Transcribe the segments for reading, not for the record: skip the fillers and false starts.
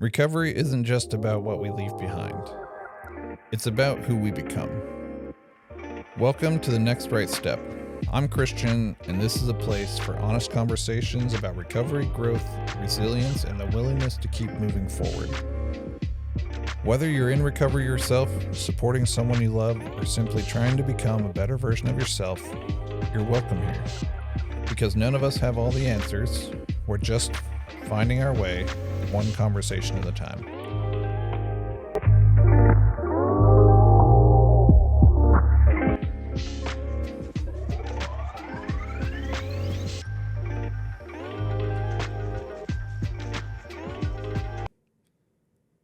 Recovery isn't just about what we leave behind. It's about who we become. Welcome to The Next Right Step. I'm Christian, and this is a place for honest conversations about recovery, growth, resilience, and the willingness to keep moving forward. Whether you're in recovery yourself, supporting someone you love, or simply trying to become a better version of yourself, you're welcome here. Because none of us have all the answers. We're just finding our way, one conversation at a time.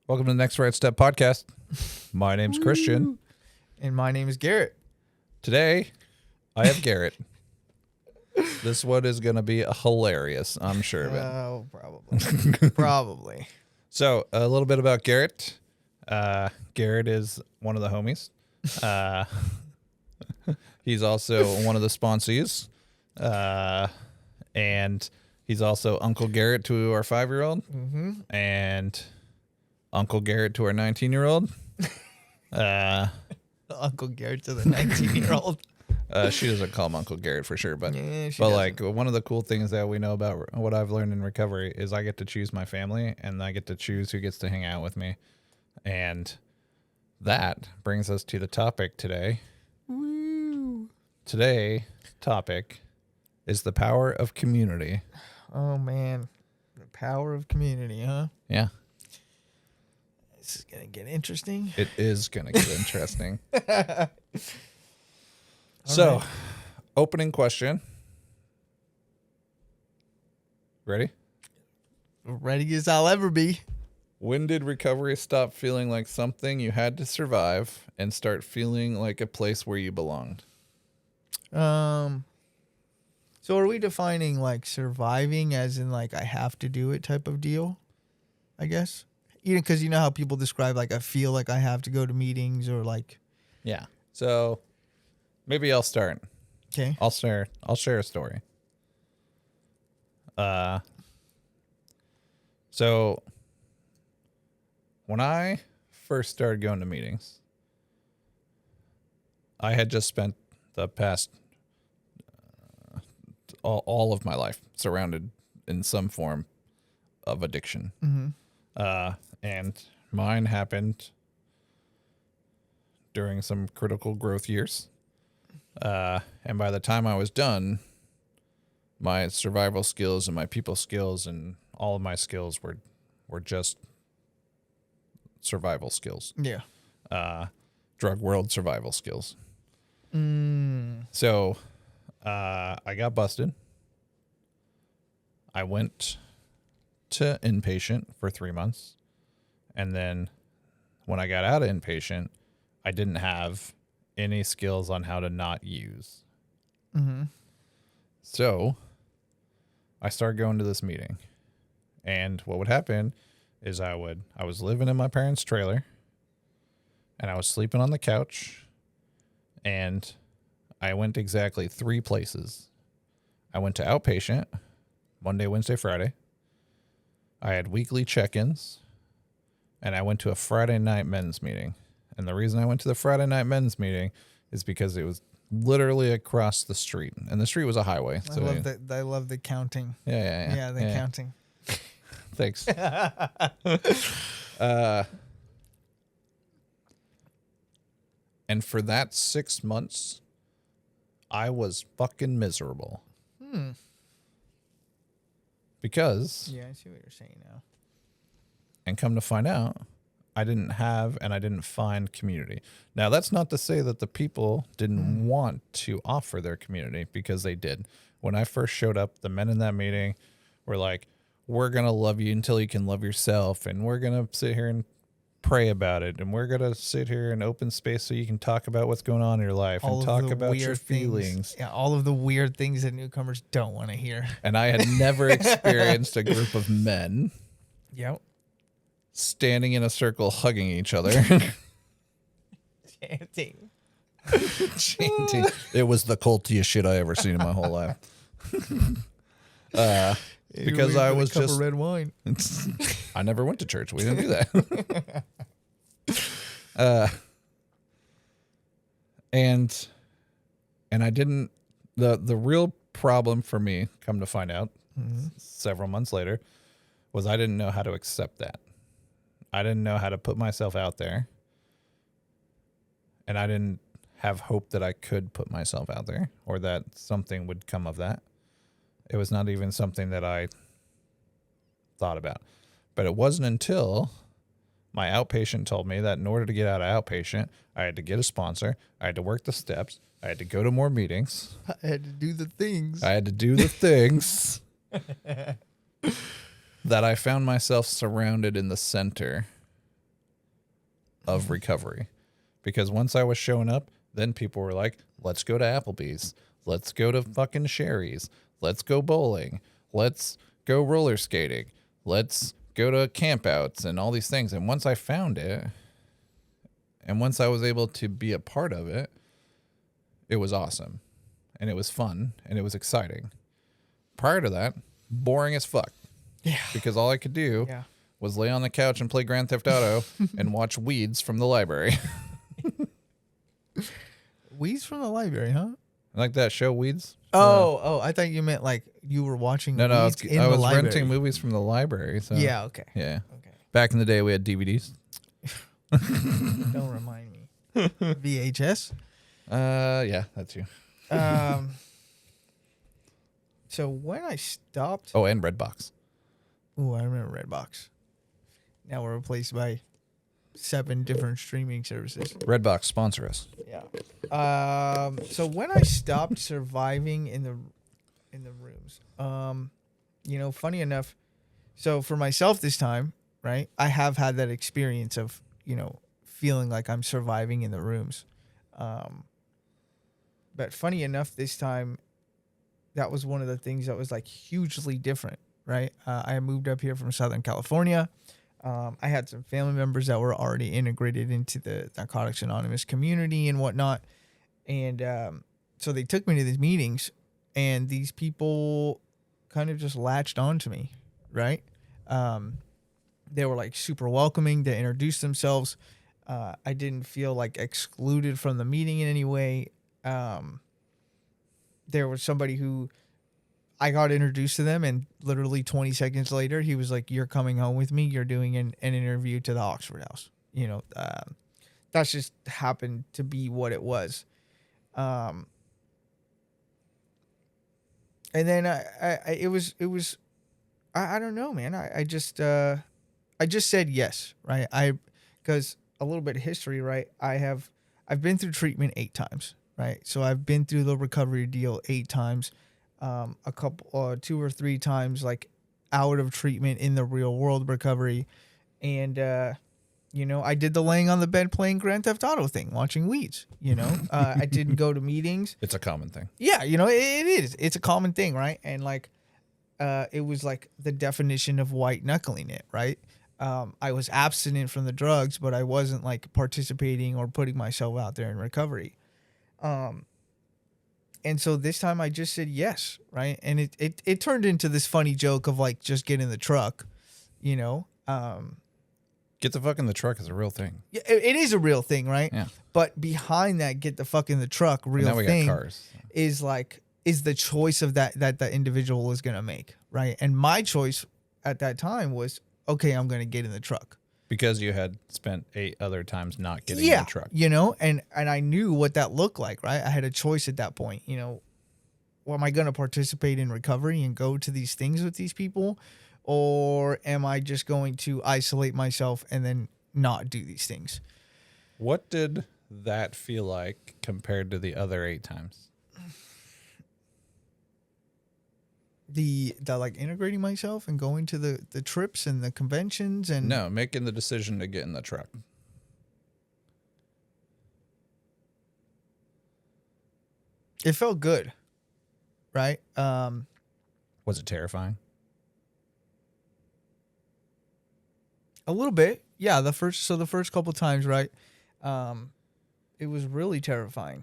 Welcome to the Next Right Step podcast. My name's Christian. And my name is Garrett. Today, I have Garrett. This one is going to be hilarious, I'm sure of it. Oh, probably. Probably. So, a little bit about Garrett. Garrett is one of the homies. He's also one of the sponsees. And he's also Uncle Garrett to our 5-year-old. Mm-hmm. And Uncle Garrett to our 19-year-old. Uncle Garrett to the 19-year-old. She doesn't call him Uncle Garrett for sure, but doesn't. One of the cool things that we know about what I've learned in recovery is I get to choose my family, and I get to choose who gets to hang out with me, and that brings us to the topic today. Woo. Today's topic is the power of community. Oh, man. The power of community, huh? Yeah. This is going to get interesting. It is going to get interesting. So, right. Opening question. Ready? Ready as I'll ever be. When did recovery stop feeling like something you had to survive and start feeling like a place where you belonged? So are we defining like surviving as in like I have to do it type of deal? I guess. Even because you know how people describe like I feel like I have to go to meetings or like. Yeah. So maybe I'll start. Okay. I'll share a story. So when I first started going to meetings, I had just spent the past all of my life surrounded in some form of addiction. Mm-hmm. And mine happened during some critical growth years. And by the time I was done, my survival skills and my people skills and all of my skills were just survival skills. Yeah. Drug world survival skills. So I got busted. I went to inpatient for 3 months. And then when I got out of inpatient, I didn't have any skills on how to not use. Mm-hmm. So I started going to this meeting. And what would happen is I was living in my parents' trailer and I was sleeping on the couch, and I went exactly 3 places. I went to outpatient Monday, Wednesday, Friday. I had weekly check-ins, and I went to a Friday night men's meeting. And the reason I went to the Friday night men's meeting is because it was literally across the street, and the street was a highway. So I love the counting. Yeah. Yeah, the counting. Thanks. And for that 6 months, I was fucking miserable. Because, Yeah, I see what you're saying now. and come to find out, I didn't have and I didn't find community. Now, that's not to say that the people didn't want to offer their community, because they did. When I first showed up, the men in that meeting were like, we're going to love you until you can love yourself, and we're going to sit here and pray about it, and we're going to sit here in open space so you can talk about what's going on in your life and talk about your feelings. Yeah, all of the weird things that newcomers don't want to hear. And I had never experienced a group of men Yep. standing in a circle hugging each other. Chanting. Chanting. It was the cultiest shit I ever seen in my whole life. Because I was cup just of red wine. I never went to church. We didn't do that. And I didn't. The real problem for me, come to find out, several months later, was I didn't know how to accept that. I didn't know how to put myself out there, and I didn't have hope that I could put myself out there or that something would come of that. It was not even something that I thought about. But it wasn't until my outpatient told me that in order to get out of outpatient, I had to get a sponsor, I had to work the steps, I had to go to more meetings. I had to do the things. I had to do the things that I found myself surrounded in the center of recovery. Because once I was showing up, then people were like, let's go to Applebee's. Let's go to fucking Sherry's. Let's go bowling. Let's go roller skating. Let's go to campouts and all these things. And once I found it, and once I was able to be a part of it, it was awesome. And it was fun. And it was exciting. Prior to that, boring as fuck. Yeah. Because all I could do was lay on the couch and play Grand Theft Auto and watch Weeds from the library. Weeds from the library, huh? Like that show Weeds? Oh, I thought you meant like you were watching No, I Weeds in was the library. renting movies from the library. So Yeah, okay. Yeah. Okay. Back in the day, we had DVDs. Don't remind me. VHS? Yeah, that's you. So when I stopped... Oh, and Redbox. Ooh, I remember Redbox. Now we're replaced by 7 different streaming services. Redbox, sponsor us. Yeah. So when I stopped surviving in the rooms, funny enough, so for myself this time, right, I have had that experience of, feeling like I'm surviving in the rooms. But funny enough, this time, that was one of the things that was like hugely different, right? I moved up here from Southern California. I had some family members that were already integrated into the Narcotics Anonymous community and whatnot. And so they took me to these meetings, and these people kind of just latched onto me, right? They were like super welcoming. They introduced themselves. I didn't feel like excluded from the meeting in any way. There was somebody who I got introduced to them, and literally 20 seconds later, he was like, "You're coming home with me. You're doing an interview to the Oxford House." That's just happened to be what it was. And then it was I don't know, man. I just said yes, right? Because a little bit of history, right? I've been through treatment 8 times, right? So I've been through the recovery deal 8 times. A couple, 2 or 3 times, like out of treatment in the real world recovery. And, I did the laying on the bed playing Grand Theft Auto thing, watching Weeds, I didn't go to meetings. It's a common thing. Yeah. It is. It's a common thing. Right. And like, it was like the definition of white knuckling it. Right. I was abstinent from the drugs, but I wasn't like participating or putting myself out there in recovery. And so this time I just said yes, right? And it turned into this funny joke of like, just get in the truck, Get the fuck in the truck is a real thing. Yeah, it is a real thing, right? Yeah. But behind that, get the fuck in the truck, real now we thing got cars. is the choice of that individual is going to make, right? And my choice at that time was, okay, I'm going to get in the truck. Because you had spent 8 other times not getting in the truck. And I knew what that looked like, right? I had a choice at that point, well, am I going to participate in recovery and go to these things with these people? Or am I just going to isolate myself and then not do these things? What did that feel like compared to the other 8 times? The like integrating myself and going to the trips and the conventions and no, making the decision to get in the truck. It felt good, right? Was it terrifying? A little bit, yeah. The first couple times, right? It was really terrifying,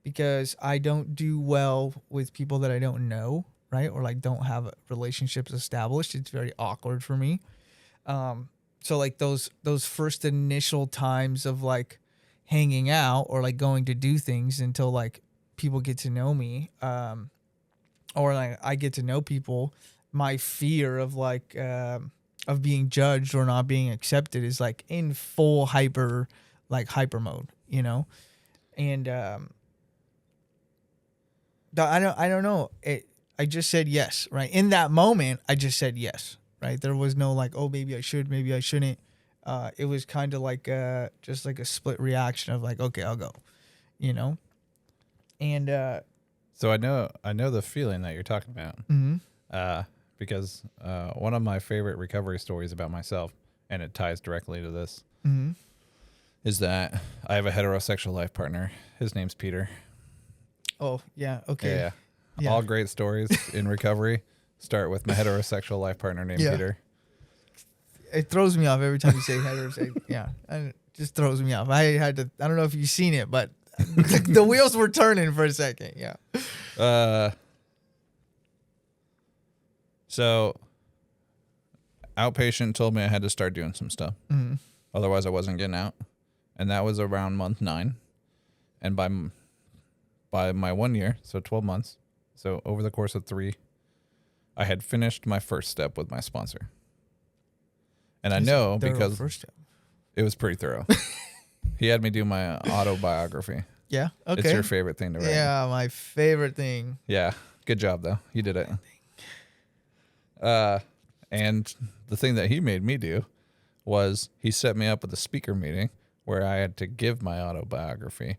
because I don't do well with people that I don't know, right? Or like don't have relationships established. It's very awkward for me. So like those first initial times of like hanging out or like going to do things until like people get to know me, or like I get to know people, my fear of like of being judged or not being accepted is like in full hyper mode, you know? And I don't know. I just said yes, right? In that moment, I just said yes, right? There was no like, oh, maybe I should, maybe I shouldn't. It was kind of like just like a split reaction of like, okay, I'll go, you know? And So I know the feeling that you're talking about. Because one of my favorite recovery stories about myself, and it ties directly to this, is that I have a heterosexual life partner. His name's Peter. oh yeah, okay. Yeah. Yeah. All great stories in recovery start with my heterosexual life partner named Yeah. Peter. It throws me off every time you say heterosexual. Yeah, and it just throws me off. I don't know if you've seen it, but the wheels were turning for a second. Yeah. So outpatient told me I had to start doing some stuff. Otherwise I wasn't getting out. And that was around month 9. And by my 1 year, so 12 months, so over the course of 3, I had finished my first step with my sponsor. And I know because first step. it was pretty thorough. He had me do my autobiography. Yeah. Okay. It's your favorite thing to write. Yeah, my favorite thing. Yeah. Good job, though. You did it. And the thing that he made me do was he set me up with a speaker meeting where I had to give my autobiography.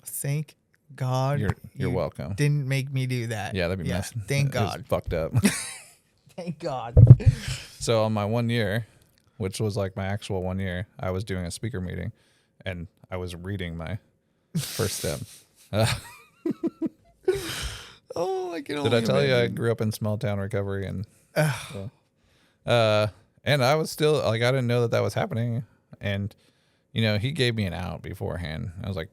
Thank God. You're welcome. Didn't make me do that. Yeah, that'd be messed. Thank It God. was fucked up. Thank God. So on my 1 year, which was like my actual 1 year, I was doing a speaker meeting, and I was reading my first step. Oh, I can Did I tell you I grew up in small town recovery and I was still like I didn't know that was happening, and you know he gave me an out beforehand. I was like,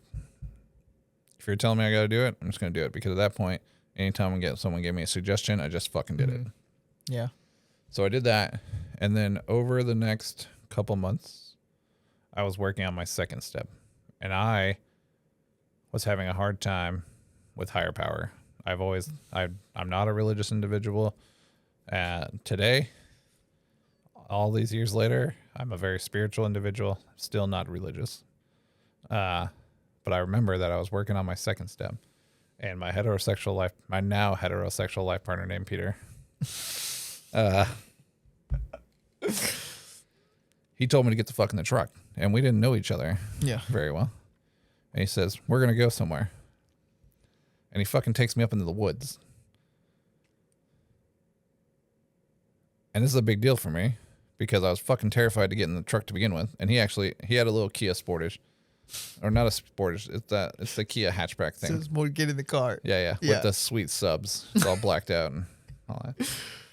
if you're telling me I got to do it, I'm just gonna do it, because at that point, anytime someone gave me a suggestion, I just fucking did it. Yeah. So I did that, and then over the next couple months, I was working on my second step, and I was having a hard time with higher power. I'm not a religious individual. Today, all these years later, I'm a very spiritual individual, still not religious. But I remember that I was working on my second step, and my now heterosexual life partner named Peter, he told me to get the fuck in the truck, and we didn't know each other very well. And he says, we're going to go somewhere. And he fucking takes me up into the woods. And this is a big deal for me because I was fucking terrified to get in the truck to begin with. And he had a little Kia Sportage. Or not a Sportage. It's the Kia hatchback thing. So it's more get in the car. Yeah. With the sweet subs. It's all blacked out and all that.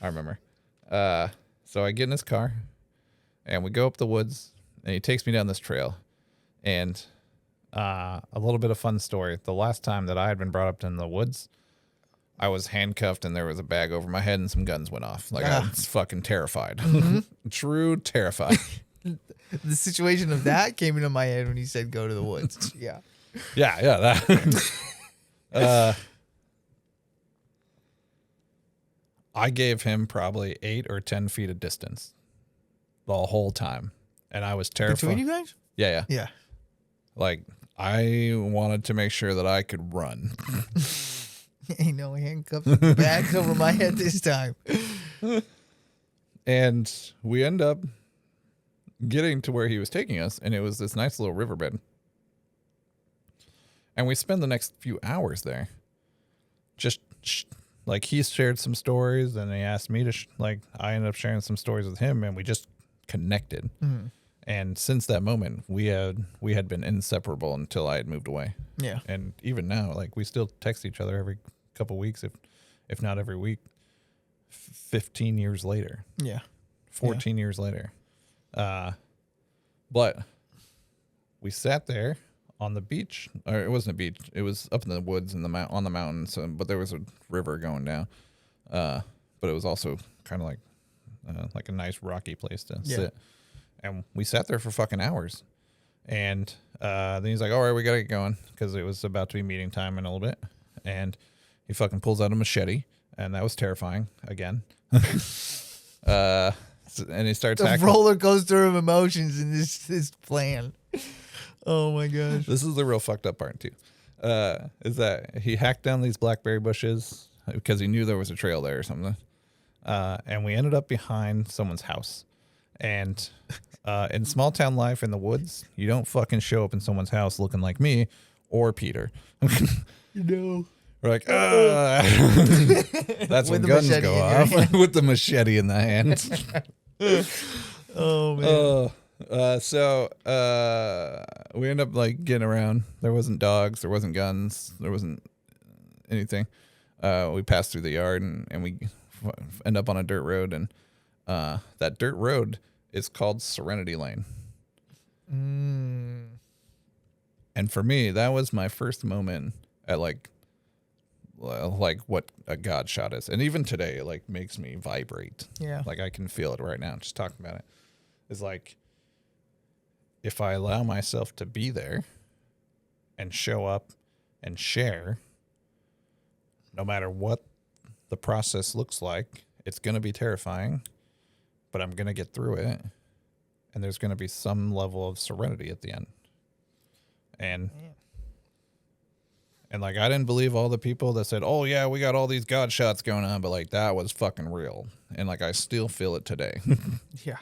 I remember. So I get in his car and we go up the woods, and he takes me down this trail. And a little bit of fun story. The last time that I had been brought up in the woods, I was handcuffed and there was a bag over my head and some guns went off. Like I was fucking terrified. True terrified. The situation of that came into my head when you said go to the woods. Yeah. Yeah. That. I gave him probably 8 or 10 feet of distance the whole time. And I was terrified. Between you guys? Yeah. Yeah. Like, I wanted to make sure that I could run. Ain't no handcuffs and bags over my head this time. And we end up getting to where he was taking us, and it was this nice little riverbed. And we spend the next few hours there. Just, like, he shared some stories, and he asked me to, I ended up sharing some stories with him, and we just connected. And since that moment, we had been inseparable until I had moved away. Yeah. And even now, like, we still text each other every couple weeks, if not every week. 15 years later. Yeah. 14 years later. But we sat there on the beach, or it wasn't a beach. It was up in the woods on the mountain. So, but there was a river going down. but it was also kind of like a nice rocky place to sit. And we sat there for fucking hours. And then he's like, all right, we got to get going because it was about to be meeting time in a little bit. And he fucking pulls out a machete, and that was terrifying again. And he starts the hacking. roller coaster of emotions in this plan. Oh my gosh. This is the real fucked up part too. Is that he hacked down these blackberry bushes because he knew there was a trail there or something. And we ended up behind someone's house. And in small town life in the woods, you don't fucking show up in someone's house looking like me or Peter. No. We're like, that's when guns go off with the machete in the hand. Oh man. So we end up like getting around. There wasn't dogs, there wasn't guns, there wasn't anything. We passed through the yard and we end up on a dirt road, and that dirt road is called Serenity Lane. And for me, that was my first moment at like what a God shot is. And even today, it like makes me vibrate. Yeah. Like I can feel it right now just talking about it. It's like, if I allow myself to be there and show up and share, no matter what the process looks like, it's going to be terrifying, but I'm going to get through it. And there's going to be some level of serenity at the end. And like, I didn't believe all the people that said, oh yeah, we got all these God shots going on, but like that was fucking real. And like, I still feel it today. Yeah.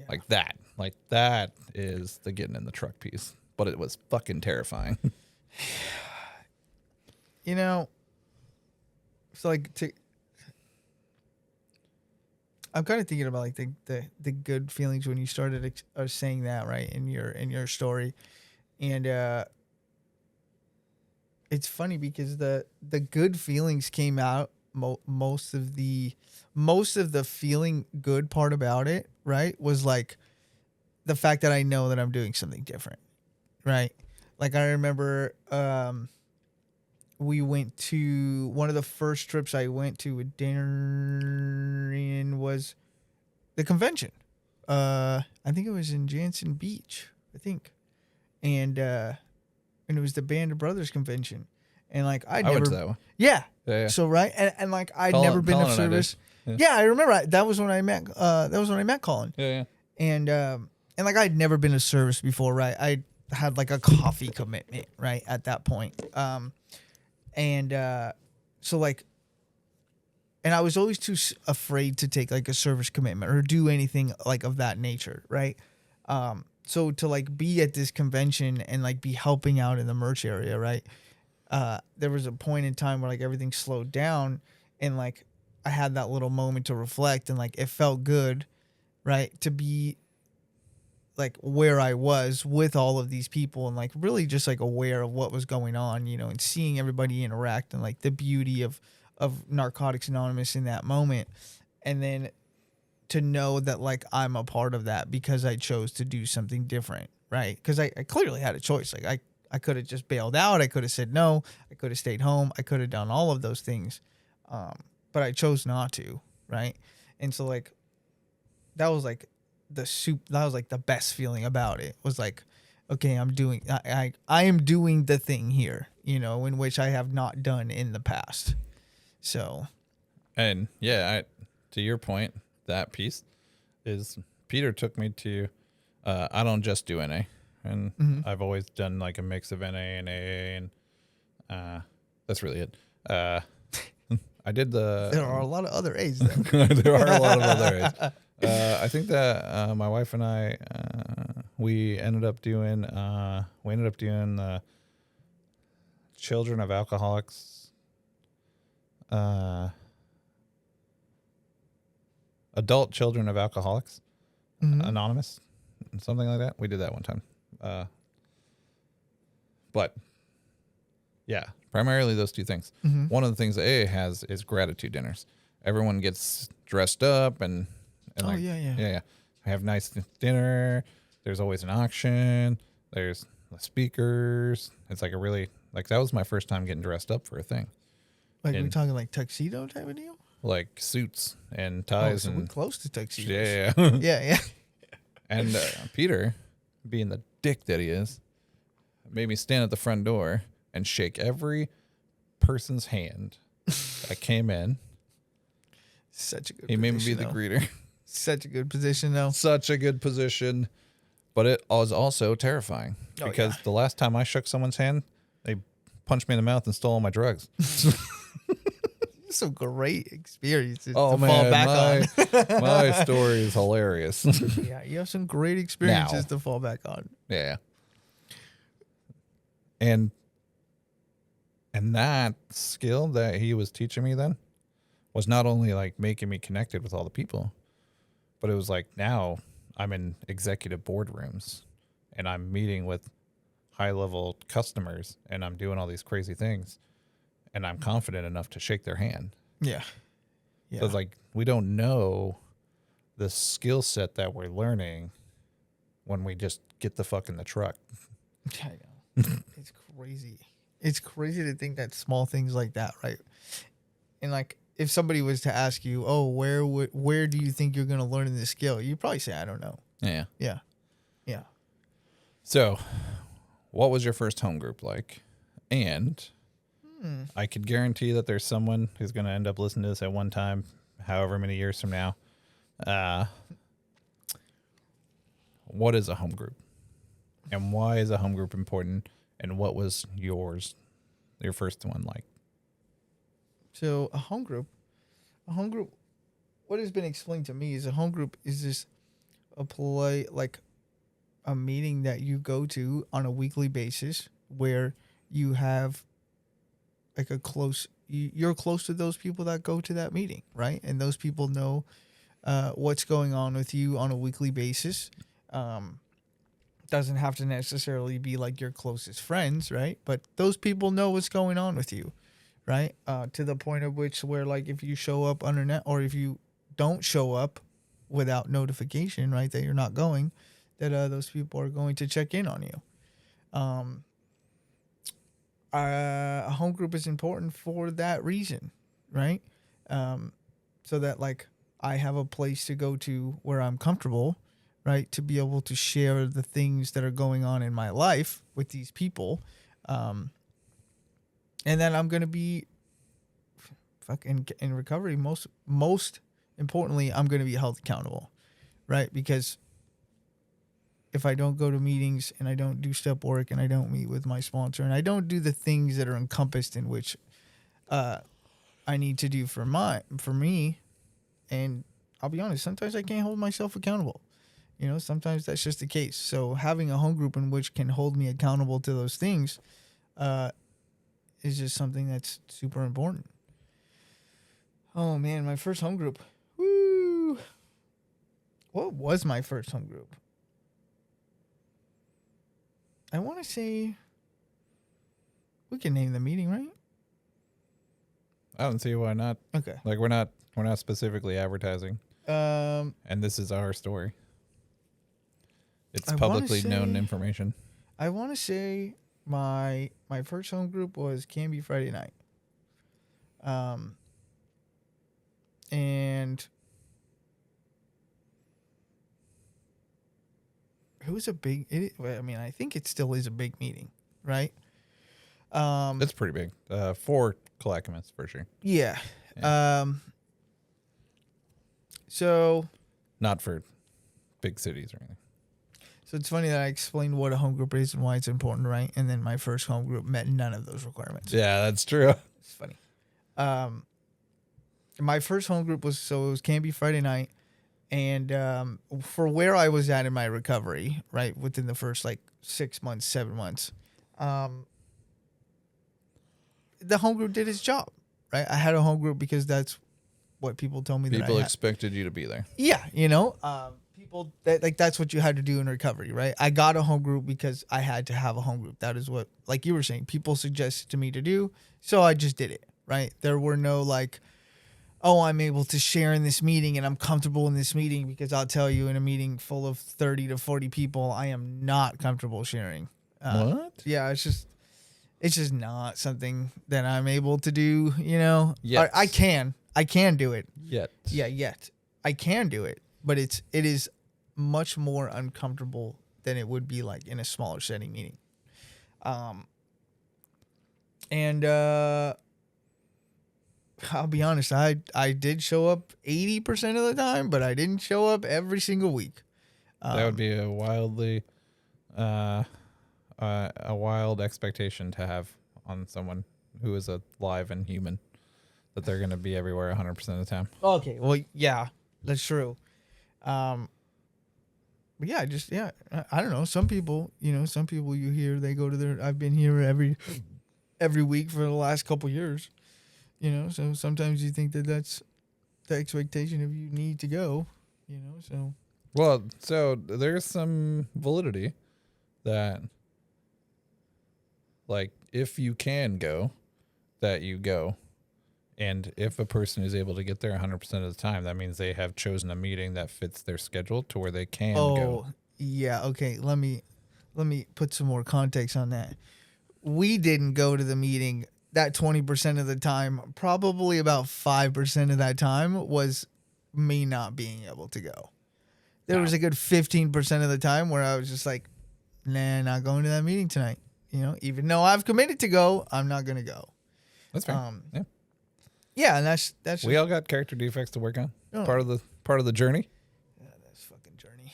Like that is the getting in the truck piece, but it was fucking terrifying. You know, so like I'm kind of thinking about like the good feelings when you started saying that, right, in your story. And it's funny because the good feelings came out most of the feeling good part about it, right, was like the fact that I know that I'm doing something different, right? Like I remember we went to one of the first trips I went to with Darren was the convention. I think it was in Jansen Beach, I think. And it was the Band of Brothers convention. And like I went to that one. Yeah. Yeah. So right, and like I'd never been of service. Yeah, I remember that was when I met Colin. Yeah. And like I'd never been of service before, right? I had like a coffee commitment, right, at that point. So like, and I was always too afraid to take like a service commitment or do anything like of that nature, right? So to like be at this convention and like be helping out in the merch area, right? There was a point in time where like everything slowed down and like I had that little moment to reflect and like it felt good, right? To be like where I was with all of these people and like really just like aware of what was going on, you know, and seeing everybody interact and like the beauty of Narcotics Anonymous in that moment. And then to know that like I'm a part of that because I chose to do something different, right? Because I clearly had a choice. Like I could have just bailed out. I could have said no. I could have stayed home. I could have done all of those things. But I chose not to, right? And so like that was like that was like the best feeling about it was like, okay, I am doing the thing here, you know, in which I have not done in the past. So, and yeah, to your point, that piece is Peter took me to, I don't just do NA, and I've always done like a mix of NA and AA, and that's really it. I did there are a lot of other A's though. There are a lot of other A's. I think that my wife and I we ended up doing the Children of Alcoholics, Adult Children of Alcoholics Anonymous, something like that. We did that one time, but yeah, primarily those two things. One of the things that AA has is gratitude dinners. Everyone gets dressed up and like, yeah. Have nice dinner. There's always an auction. There's the speakers. It's like a really, like, that was my first time getting dressed up for a thing. Like, in we're talking like tuxedo type of deal? like suits and Oh, ties so we're and close to tuxedos. yeah. Yeah, yeah. And Peter, being the dick that he is, made me stand at the front door and shake every person's hand that came in. Such a good He position, made me be the though. greeter. Such a good position, though. Such a good position. But it was also terrifying because the last time I shook someone's hand, they punched me in the mouth and stole all my drugs. Some great experiences Oh, to man, fall back on. my story is hilarious. Yeah, you have some great experiences Now. to fall back on. Yeah. And that skill that he was teaching me then was not only like making me connected with all the people, but it was like now I'm in executive boardrooms and I'm meeting with high level customers and I'm doing all these crazy things and I'm confident enough to shake their hand. Yeah. Yeah. So it's like we don't know the skill set that we're learning when we just get the fuck in the truck. I know. It's crazy. It's crazy to think that small things like that, right? And like, if somebody was to ask you, "Oh, where do you think you're going to learn this skill?" You'd probably say, "I don't know." Yeah. Yeah. Yeah. So, what was your first home group like? And I could guarantee that there's someone who's going to end up listening to this at one time, however many years from now. What is a home group? And why is a home group important? And what was your first one like? So a home group, what has been explained to me is a home group is just like a meeting that you go to on a weekly basis where you have like you're close to those people that go to that meeting, right? And those people know what's going on with you on a weekly basis. Doesn't have to necessarily be like your closest friends, right? But those people know what's going on with you, right? To the point of which where like if you show up under or if you don't show up without notification, right, that you're not going, that those people are going to check in on you. A home group is important for that reason, right? So that like I have a place to go to where I'm comfortable, right, to be able to share the things that are going on in my life with these people. And then I'm going to be fucking in recovery. Most importantly, I'm going to be held accountable, right? Because if I don't go to meetings and I don't do step work and I don't meet with my sponsor and I don't do the things that are encompassed in which I need to do for me, and I'll be honest, sometimes I can't hold myself accountable. You know, sometimes that's just the case. So having a home group in which can hold me accountable to those things is just something that's super important. Oh, man, my first home group. Woo! What was my first home group? I want to say we can name the meeting, right? I don't see why not. Okay. Like we're not specifically advertising. And this is our story. It's publicly known information. I want to say my first home group was Can Be Friday Night. And it was a big, I think it still is a big meeting, right? It's pretty big. For Clackamas, for sure. Yeah. So. Not for big cities or anything. So it's funny that I explained what a home group is and why it's important, right? And then my first home group met none of those requirements. Yeah, that's true. It's funny. My first home group it was Can Be Friday Night. And for where I was at in my recovery, right, within the first like 6 months, 7 months, the home group did its job, right? I had a home group because that's what people told me that people expected you to be there. Yeah, people that's what you had to do in recovery, right? I got a home group because I had to have a home group. That is what, like you were saying, people suggested to me to do, so I just did it, right? There were no like, oh, I'm able to share in this meeting and I'm comfortable in this meeting, because I'll tell you, in a meeting full of 30 to 40 people, I am not comfortable sharing. What? Yeah, it's just It's just not something that I'm able to do, you know. Yet. I can do it. Yet. Yeah, yet I can do it, but it is much more uncomfortable than it would be like in a smaller setting meeting. And I'll be honest, I did show up 80% of the time, but I didn't show up every single week. That would be a wildly, a wild expectation to have on someone who is alive and human, that they're going to be everywhere 100% of the time. Okay, well, yeah, that's true. But yeah, I don't know. Some people you hear they go to their. I've been here every week for the last couple years. You know, so sometimes you think that that's the expectation if you need to go. You know, so. Well, so there's some validity that, like, if you can go, that you go. And if a person is able to get there 100% of the time, that means they have chosen a meeting that fits their schedule to where they can go. Oh, yeah. Okay. Let me put some more context on that. We didn't go to the meeting that 20% of the time. Probably about 5% of that time was me not being able to go. There was a good 15% of the time where I was just like, nah, not going to that meeting tonight. You know, even though I've committed to go, I'm not going to go. That's fair. Yeah. Yeah, and that's We all got character defects to work on. Oh. Part of the journey. Yeah, that's fucking journey.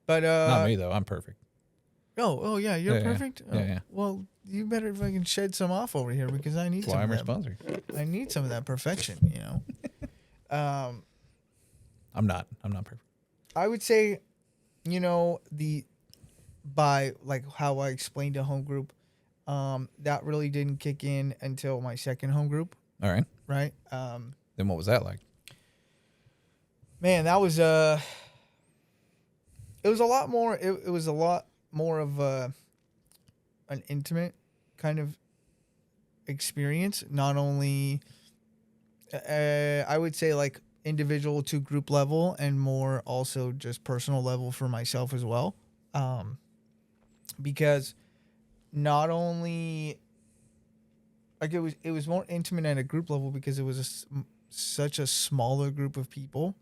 But Not me though. I'm perfect. Oh yeah, you're Yeah, perfect. yeah. Oh, Yeah. Well, you better fucking shed some off over here because I need That's some. why I'm of your that. sponsor. I need some of that perfection. You know. I'm not perfect. I would say, you know, by like how I explained to home group, that really didn't kick in until my second home group. All right. Right. Then what was that like? Man, that was it was a lot more. It was a lot more of an intimate kind of experience. Not only, I would say like individual to group level, and more also just personal level for myself as well. Because not only like it was more intimate at a group level because it was such a smaller group of people,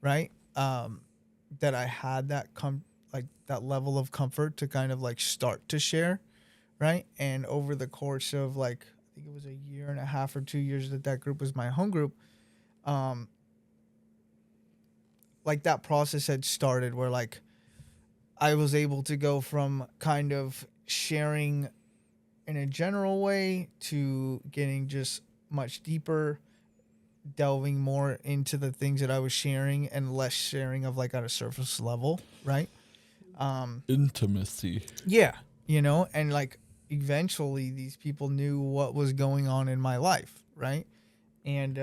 right? That I had that that level of comfort to kind of like start to share, right? And over the course of like I think it was a year and a half or 2 years that group was my home group, like that process had started where like I was able to go from kind of sharing in a general way to getting just much deeper, delving more into the things that I was sharing and less sharing of like at a surface level, right? Intimacy. Yeah, you know, and like eventually these people knew what was going on in my life, right? And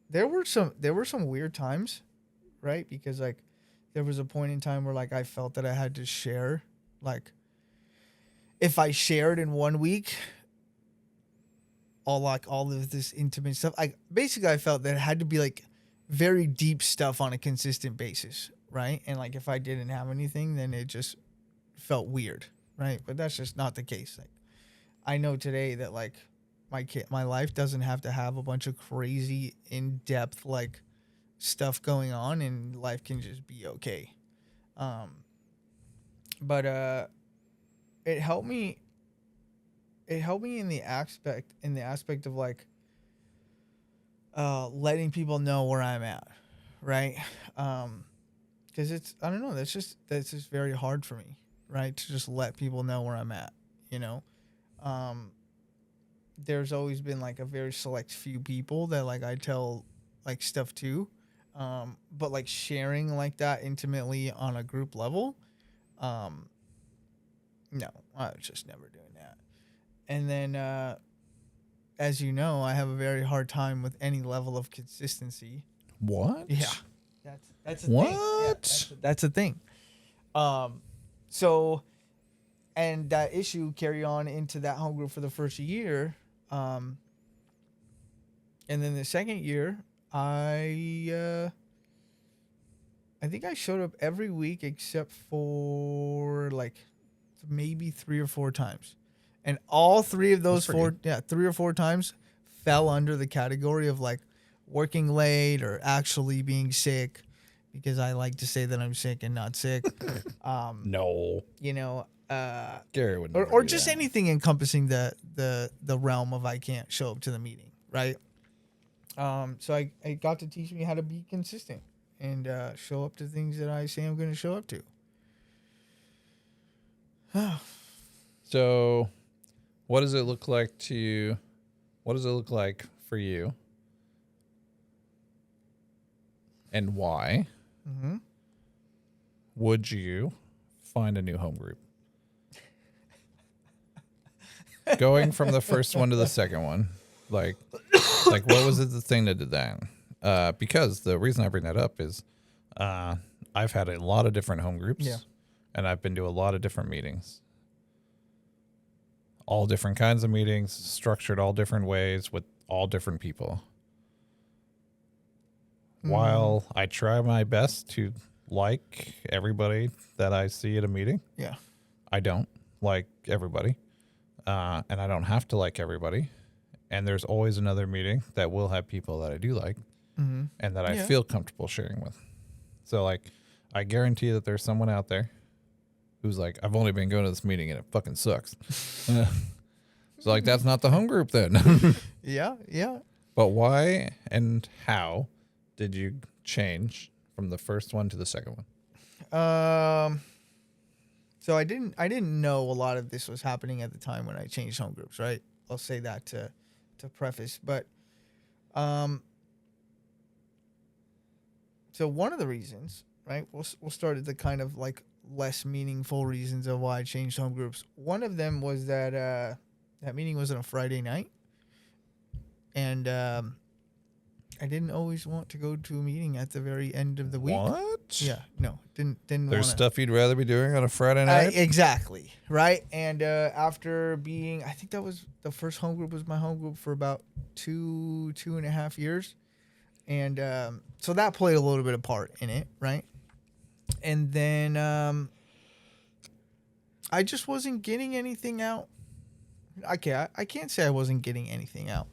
there were some weird times, right? Because like there was a point in time where like I felt that I had to share, like if I shared in 1 week all of this intimate stuff, I felt that it had to be like very deep stuff on a consistent basis, right? And like if I didn't have anything, then it just felt weird, right? But that's just not the case. Like I know today that like my life doesn't have to have a bunch of crazy in-depth like stuff going on, and life can just be okay. But it helped me in the aspect of like letting people know where I'm at, right? Because it's I don't know, that's just very hard for me, right? To just let people know where I'm at, you know. There's always been like a very select few people that like I tell like stuff to, but like sharing like that intimately on a group level, no, I was just never doing that. And then, as you know, I have a very hard time with any level of consistency. What? Yeah, that's a what? thing. Yeah, that's a thing. So, and that issue carry on into that home group for the first year, and then the second year, I think I showed up every week except for like maybe 3 or 4 times. And all 3 of those That's pretty 3 or 4 times fell under the category of like working late or actually being sick, because I like to say that I'm sick and not sick. No. You know, Garrett would or never do just that. anything encompassing the realm of I can't show up to the meeting, right? So I got to teach me how to be consistent and show up to things that I say I'm going to show up to. So, what does it look like for you? And why would you find a new home group? Going from the first one to the second one, like what was it the thing that did that? Because the reason I bring that up is I've had a lot of different home groups, and I've been to a lot of different meetings. All different kinds of meetings, structured all different ways with all different people. While I try my best to like everybody that I see at a meeting, I don't like everybody. And I don't have to like everybody. And there's always another meeting that will have people that I do like and that I feel comfortable sharing with. So, like, I guarantee that there's someone out there who's like, I've only been going to this meeting and it fucking sucks. So, like, that's not the home group then. Yeah. But why and how did you change from the first one to the second one? So I didn't know a lot of this was happening at the time when I changed home groups, right? I'll say that to preface, but so one of the reasons, right? We'll start at the kind of like less meaningful reasons of why I changed home groups. One of them was that that meeting was on a Friday night, and I didn't always want to go to a meeting at the very end of the week. What? Yeah, no, didn't. There's stuff you'd rather be doing on a Friday night? Exactly, right? And after being, I think that was the first home group was my home group for about two and a half years. And so that played a little bit of part in it, right? And then I just wasn't getting anything out. Okay, I can't say I wasn't getting anything out,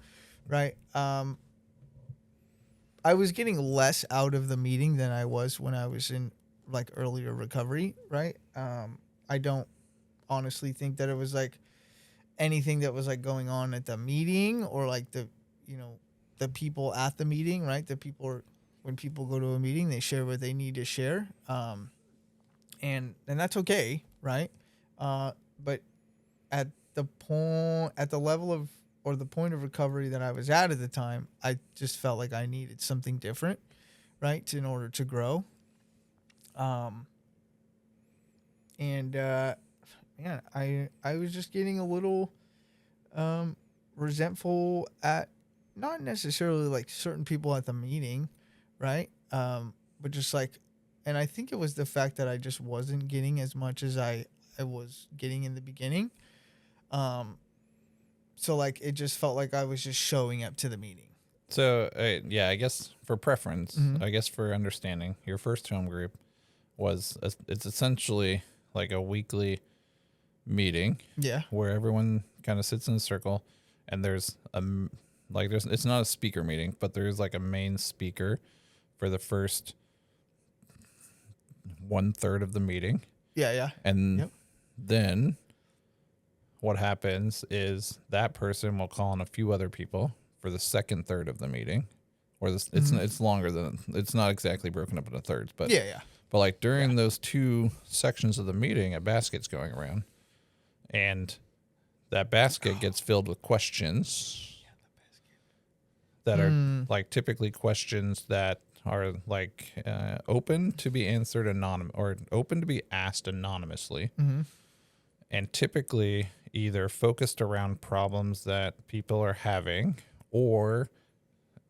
right? I was getting less out of the meeting than I was when I was in like earlier recovery, right? I don't honestly think that it was like anything that was like going on at the meeting or like the people at the meeting, right? When people go to a meeting, they share what they need to share. And that's okay, right? But at the level of, or the point of recovery that I was at the time, I just felt like I needed something different, right, in order to grow. I was just getting a little resentful at not necessarily like certain people at the meeting, right? But just like, and I think it was the fact that I just wasn't getting as much as I was getting in the beginning. So like it just felt like I was just showing up to the meeting. So yeah, I guess for preference, I guess for understanding, your first home group it's essentially like a weekly meeting. Yeah. Where everyone kind of sits in a circle, and there's it's not a speaker meeting, but there's like a main speaker for the first 1/3 of the meeting. Yeah. And then what happens is that person will call on a few other people for the second third of the meeting, or it's longer than, it's not exactly broken up into thirds, but but like during those two sections of the meeting, a basket's going around, and that basket gets filled with questions that are like typically questions that are like open to be answered or open to be asked anonymously, and typically either focused around problems that people are having, and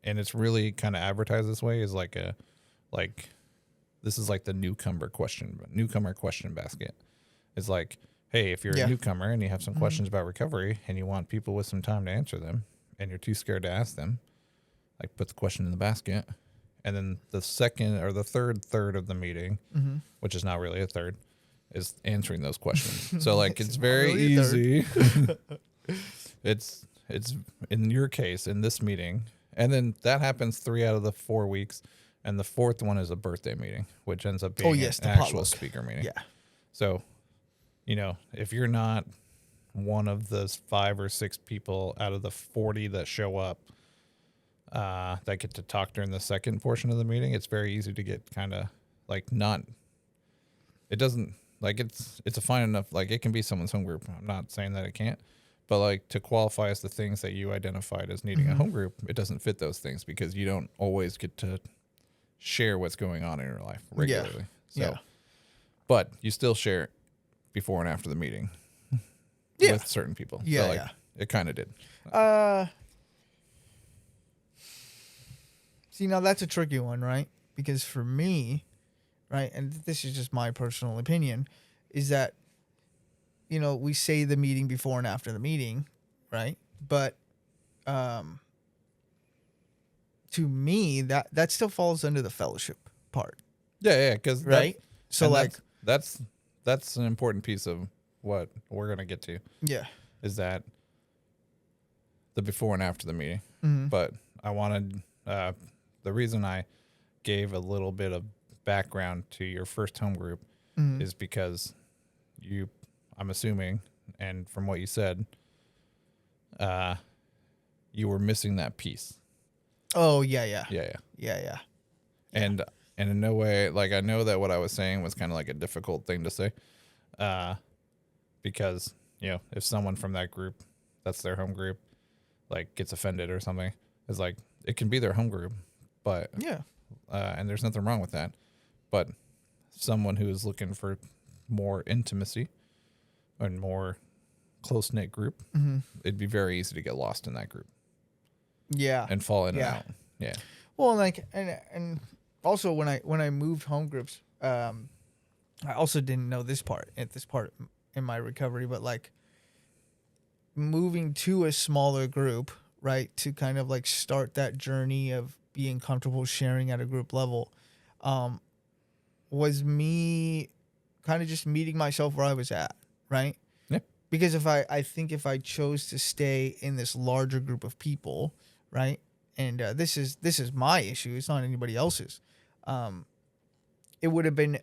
it's really kind of advertised this way, is like this is like the newcomer question basket. It's like, hey, if you're a newcomer and you have some questions about recovery and you want people with some time to answer them and you're too scared to ask them, like put the question in the basket. And then the second or the third of the meeting, which is not really a third, is answering those questions. So like it's It's not very really a third. easy. it's in your case in this meeting, and then that happens 3 out of the 4 weeks, and the fourth one is a birthday meeting, which ends up being yes, an the actual potluck. speaker meeting. Yeah. So, if you're not one of those 5 or 6 people out of the 40 that show up that get to talk during the second portion of the meeting, it's very easy to get kind of like not. It doesn't like it's a fine enough, like it can be someone's home group. I'm not saying that it can't, but like to qualify as the things that you identified as needing a home group, it doesn't fit those things because you don't always get to share what's going on in your life regularly. So, Yeah. but you still share before and after the meeting Yeah. with certain people. Yeah, So like yeah. it kind of did. See, now that's a tricky one, right? Because for me, right, and this is just my personal opinion, is that, we say the meeting before and after the meeting, right? But to me, that still falls under the fellowship part, Yeah, because right? So like, that's an important piece of what we're gonna get to yeah, is that the before and after the meeting. mm-hmm. But I wanted the reason I gave a little bit of background to your first home group Mm-hmm. is because I'm assuming, and from what you said, you were missing that piece. Oh yeah. Yeah. And in no way, like I know that what I was saying was kind of like a difficult thing to say, because if someone from that group, that's their home group, like gets offended or something, it's like it can be their home group, but Yeah. and there's nothing wrong with that, but someone who is looking for more intimacy and more close knit group, Mm-hmm. it'd be very easy to get lost in that group Yeah. and fall in Yeah. and out. Yeah. Well, like, and also when I moved home groups, I also didn't know this part in my recovery, but like moving to a smaller group, right, to kind of like start that journey of being comfortable sharing at a group level, was me kind of just meeting myself where I was at, right? Yeah. Because I think if I chose to stay in this larger group of people, right, and this is my issue, it's not anybody else's, it would have been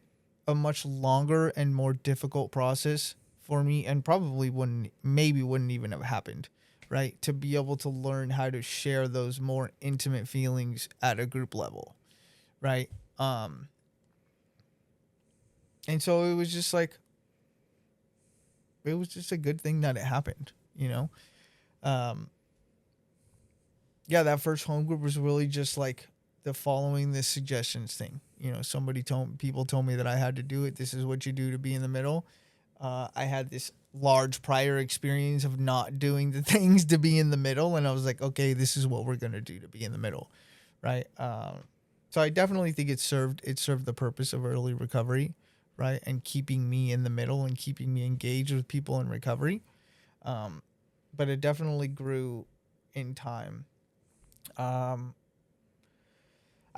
a much longer and more difficult process for me, and probably wouldn't even have happened, right, to be able to learn how to share those more intimate feelings at a group level, right? And so it was just like, it was just a good thing that it happened, Yeah, that first home group was really just like the following the suggestions thing. People told me that I had to do it. This is what you do to be in the middle. I had this large prior experience of not doing the things to be in the middle, and I was like, okay, this is what we're gonna do to be in the middle, right? So I definitely think it served the purpose of early recovery, right, and keeping me in the middle and keeping me engaged with people in recovery. But it definitely grew in time. I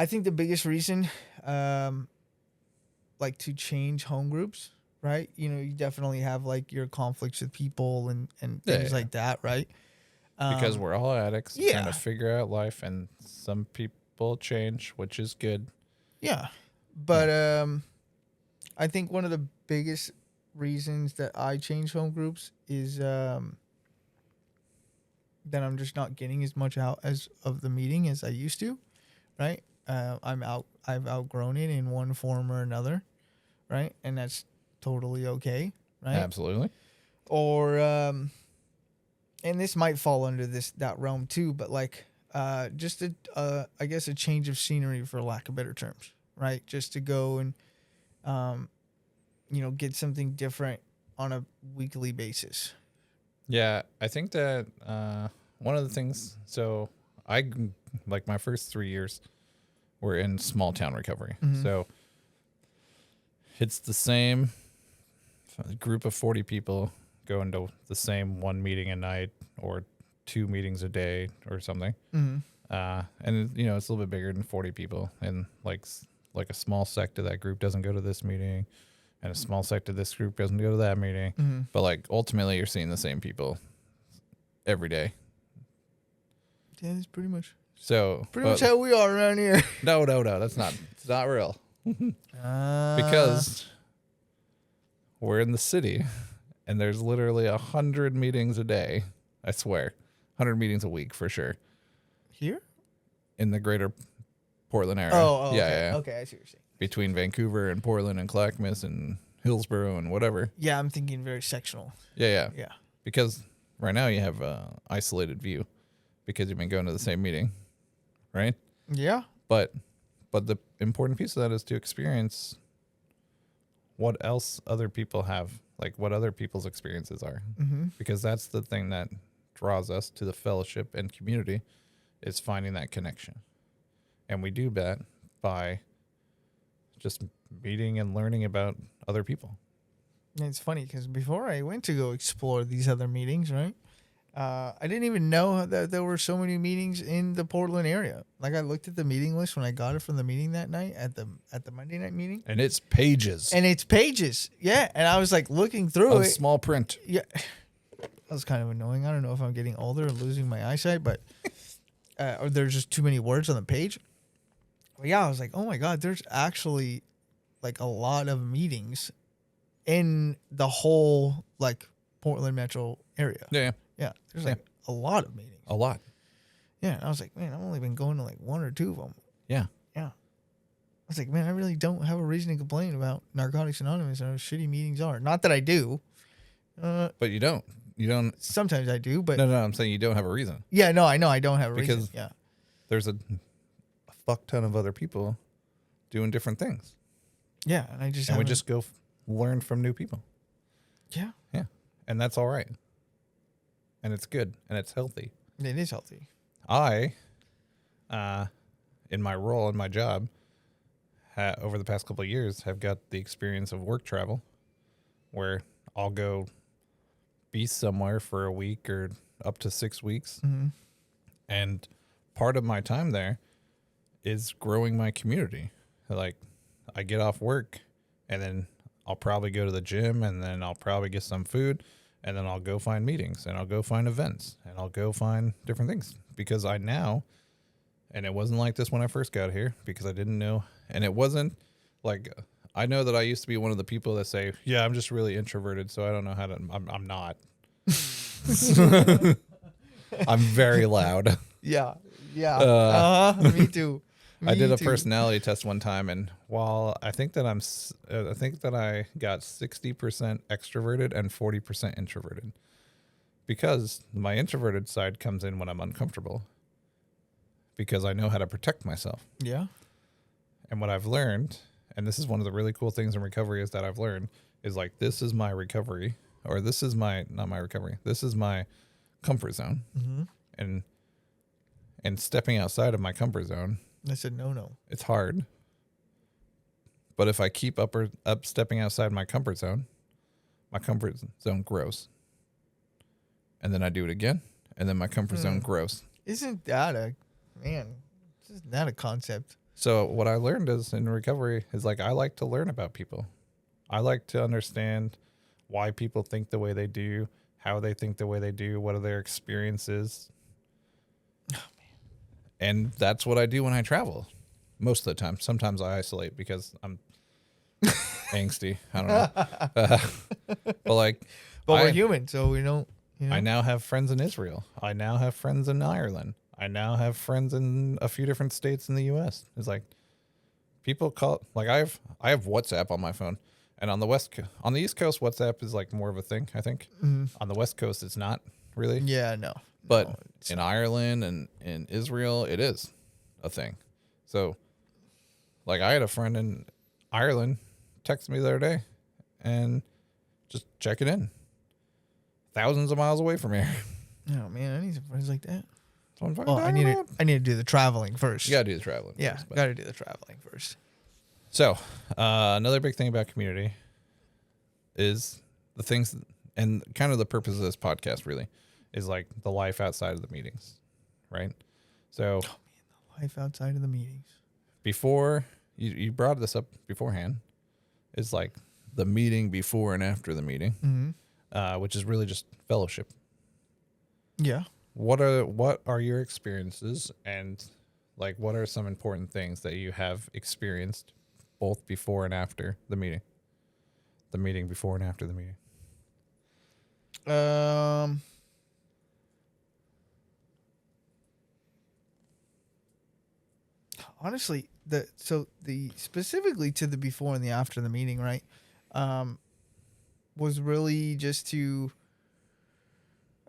think the biggest reason, like to change home groups, right? You definitely have like your conflicts with people and things like that, right? Because we're all addicts yeah. trying to figure out life, and some people change, which is good. Yeah. But I think one of the biggest reasons that I change home groups is that I'm just not getting as much out of the meeting as I used to, right? I've outgrown it in one form or another, right? And that's totally okay, right? Absolutely. Or and this might fall under that realm too, but like just I guess a change of scenery, for lack of better terms, right? Just to go and get something different on a weekly basis. Yeah, I think that one of the things, so like my first 3 years were in small town recovery. Mm-hmm. So it's the same group of 40 people going to the same one meeting a night or 2 meetings a day or something. Mm-hmm. And it's a little bit bigger than 40 people, and like a small sect of that group doesn't go to this meeting, and a small sect of this group doesn't go to that meeting. Mm-hmm. But like ultimately, you're seeing the same people every day. Yeah, it's pretty much But much how we are around here. no, that's not. It's not real because we're in the city, and there's literally 100 meetings a day. I swear, 100 meetings a week for sure here in the greater Portland area. Oh, yeah, okay. yeah. Okay, I see what you're saying. Between Vancouver and Portland and Clackamas and Hillsborough and whatever. Yeah, I'm thinking very sectional. Yeah. Yeah. Because right now you have a isolated view because you've been going to the same meeting, right? Yeah. But the important piece of that is to experience what else other people have, like what other people's experiences are. Mm-hmm. Because that's the thing that draws us to the fellowship and community, is finding that connection. And we do that by just meeting and learning about other people. And it's funny because before I went to go explore these other meetings, right? I didn't even know that there were so many meetings in the Portland area. Like I looked at the meeting list when I got it from the meeting that night at the Monday night meeting, And it's pages. and it's pages. Yeah, and I was like looking through of it. small print. Yeah, that was kind of annoying. I don't know if I'm getting older and losing my eyesight, but or there's just too many words on the page. But yeah, I was like, oh my god, there's actually like a lot of meetings in the whole like Portland metro area. Yeah. Yeah, there's like a lot of meetings. A lot. Yeah, and I was like, man, I've only been going to like one or two of them. Yeah. Yeah. I was like, man, I really don't have a reason to complain about Narcotics Anonymous and how shitty meetings are. Not that I do. But you don't. You don't. Sometimes I do, but No, I'm saying you don't have a reason. yeah, no, I know I don't have a reason. Because Yeah. there's a fuck ton of other people doing different things. Yeah, and I just And we haven't- just go learn from new people. yeah, Yeah. And that's all right. And it's good. And it's healthy. it is healthy. I, in my role, in my job, over the past couple of years, have got the experience of work travel where I'll go be somewhere for a week or up to 6 weeks. Mm-hmm. And part of my time there is growing my community. Like, I get off work and then I'll probably go to the gym and then I'll probably get some food and then I'll go find meetings and I'll go find events and I'll go find different things because I now, and it wasn't like this when I first got here because I didn't know. And it wasn't like, I know that I used to be one of the people that say, yeah, I'm just really introverted, so I don't know how to, I'm not. I'm very loud. Yeah, yeah. Me too. I did Me a too. personality test one time, and while I think that I got 60% extroverted and 40% introverted, because my introverted side comes in when I'm uncomfortable, because I know how to protect myself. Yeah. And what I've learned, and this is one of the really cool things in recovery is that I've learned, is like, this is my recovery, or this is my, not my recovery, this is my comfort zone. Mm-hmm. And stepping outside of my comfort zone, I said no. it's hard. But if I keep up stepping outside my comfort zone grows. And then I do it again, and then my comfort zone grows. Isn't that isn't that a concept? So what I learned is in recovery is like, I like to learn about people. I like to understand why people think the way they do, how they think the way they do, what are their experiences. Oh, man. And that's what I do when I travel. Most of the time. Sometimes I isolate because I'm angsty. I don't know. But like, But we're human, so we don't. You know? I now have friends in Israel. I now have friends in Ireland. I now have friends in a few different states in the U.S. It's like people call, like I have WhatsApp on my phone, and on the East Coast, WhatsApp is like more of a thing. I think on the West Coast, it's not really. Yeah, no. But No, in Ireland and in Israel, it is a thing. So, like, I had a friend in Ireland text me the other day and just checking in. Thousands of miles away from here. Oh man, I need some friends like that. So I'm fucking Well, I need to do the traveling first. You gotta do the traveling. Yeah, first, but- got to do the traveling first. So, another big thing about community is the things, and kind of the purpose of this podcast really is like the life outside of the meetings, right? So, Life outside of the meetings. before you brought this up beforehand, is like the meeting before and after the meeting, which is really just fellowship. Yeah. What are your experiences, and like what are some important things that you have experienced both before and after the meeting? The meeting before and after the meeting. Honestly, the specifically to the before and the after the meeting, right? Was really just to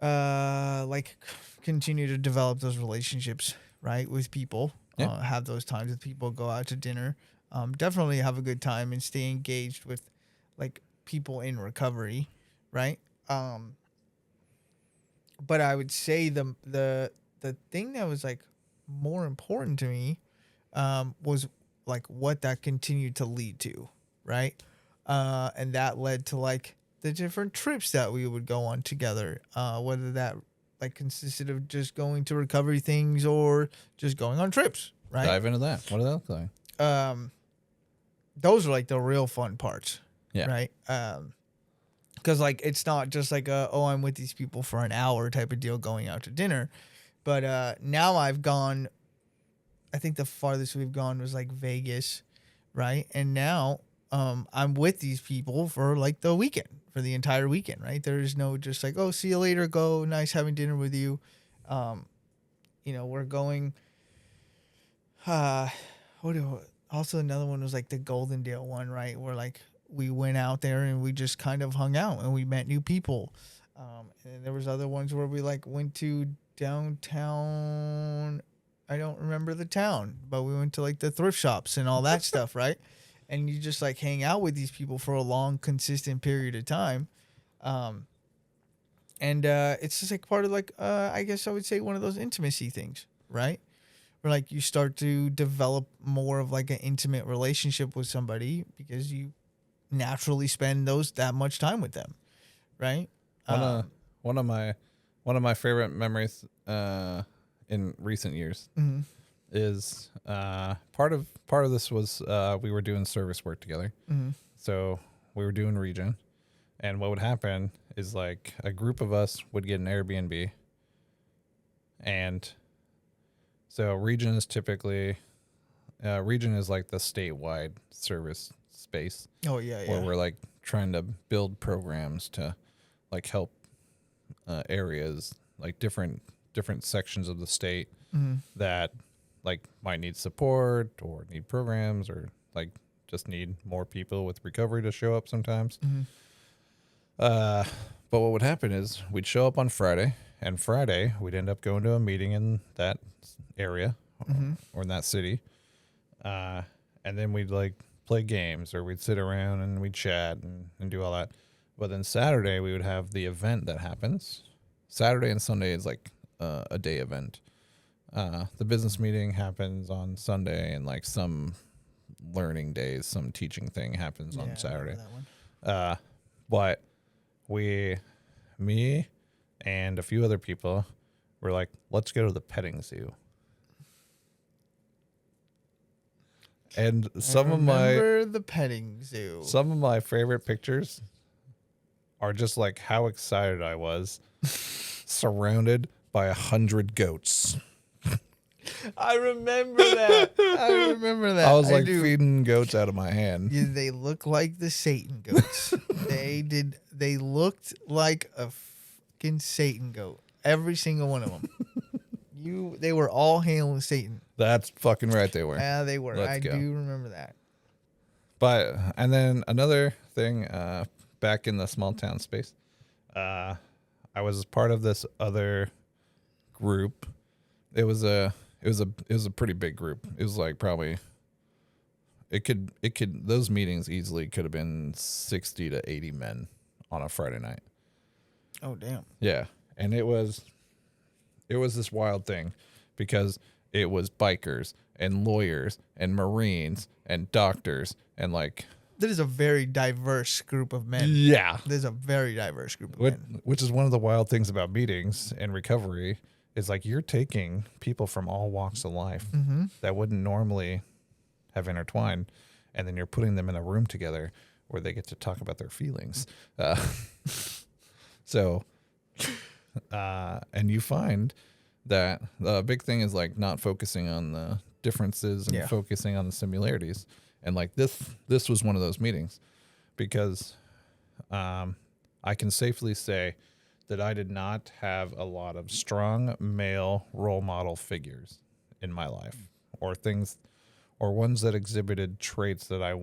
like continue to develop those relationships, right, with people. Yeah. Have those times with people, go out to dinner. Definitely have a good time and stay engaged with like people in recovery, right? But I would say the thing that was like more important to me was like what that continued to lead to, right? And that led to like the different trips that we would go on together, whether that like consisted of just going to recovery things or just going on trips, right? Dive into that. What do they look like? Those are like the real fun parts, Yeah. right? Because like it's not just like I'm with these people for an hour type of deal going out to dinner, but now I've gone. I think the farthest we've gone was like Vegas, right? And now I'm with these people for like the weekend, for the entire weekend, right? There's no just like, oh, see you later, go, nice having dinner with you. We're going. Also another one was like the Goldendale one, right? Where like we went out there and we just kind of hung out and we met new people. And there was other ones where we like went to downtown. I don't remember the town, but we went to like the thrift shops and all that stuff, right? And you just like hang out with these people for a long, consistent period of time. And it's just like part of like, I guess I would say one of those intimacy things, right? Where like you start to develop more of like an intimate relationship with somebody because you naturally spend that much time with them, right? One of my favorite memories in recent years is part of this was we were doing service work together. So we were doing region, and what would happen is like a group of us would get an Airbnb, and so region is typically region is like the statewide service space. Oh yeah, where we're like trying to build programs to like help areas, like different sections of the state that like might need support or need programs or like just need more people with recovery to show up sometimes. But what would happen is we'd show up on Friday, and Friday we'd end up going to a meeting in that area or in that city. And then we'd like play games or we'd sit around and we'd chat and do all that. But then Saturday we would have the event that happens. Saturday and Sunday is like a day event. The business meeting happens on Sunday, and like some learning days, some teaching thing happens on Saturday. But me and a few other people were like, let's go to the petting zoo. And the petting zoo. Some of my favorite pictures are just like how excited I was surrounded by 100 goats. I remember that. I was like feeding goats out of my hand. Yeah, they look like the Satan goats. They looked like a fucking Satan goat. Every single one of them. They were all hailing Satan. That's fucking right, they were. Yeah, they were. I do remember that. But and then another thing, back in the small town space, I was part of this other group. It was a pretty big group. It was like probably those meetings easily could have been 60 to 80 men on a Friday night. Oh damn. Yeah. And it was this wild thing because it was bikers and lawyers and Marines and doctors and like that is a very diverse group of men. Yeah. There's a very diverse group of men. Which is one of the wild things about meetings and recovery is like you're taking people from all walks of life that wouldn't normally have intertwined, and then you're putting them in a room together where they get to talk about their feelings. So, and you find that the big thing is like not focusing on the differences and focusing on the similarities. And like this was one of those meetings because I can safely say that I did not have a lot of strong male role model figures in my life, or things, or ones that exhibited traits that I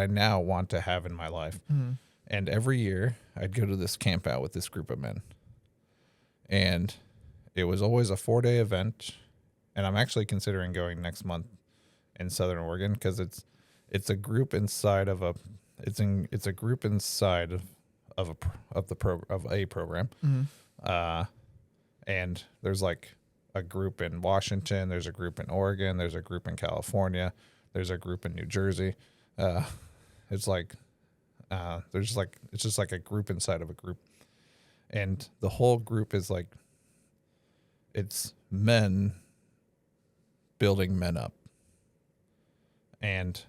now want to have in my life. Mm-hmm. And every year I'd go to this camp out with this group of men, and it was always a 4-day event. And I'm actually considering going next month in Southern Oregon because it's a group inside of a program. Mm-hmm. And there's like a group in Washington, there's a group in Oregon, there's a group in California, there's a group in New Jersey. It's just like a group inside of a group, and the whole group is like, it's men building men up, and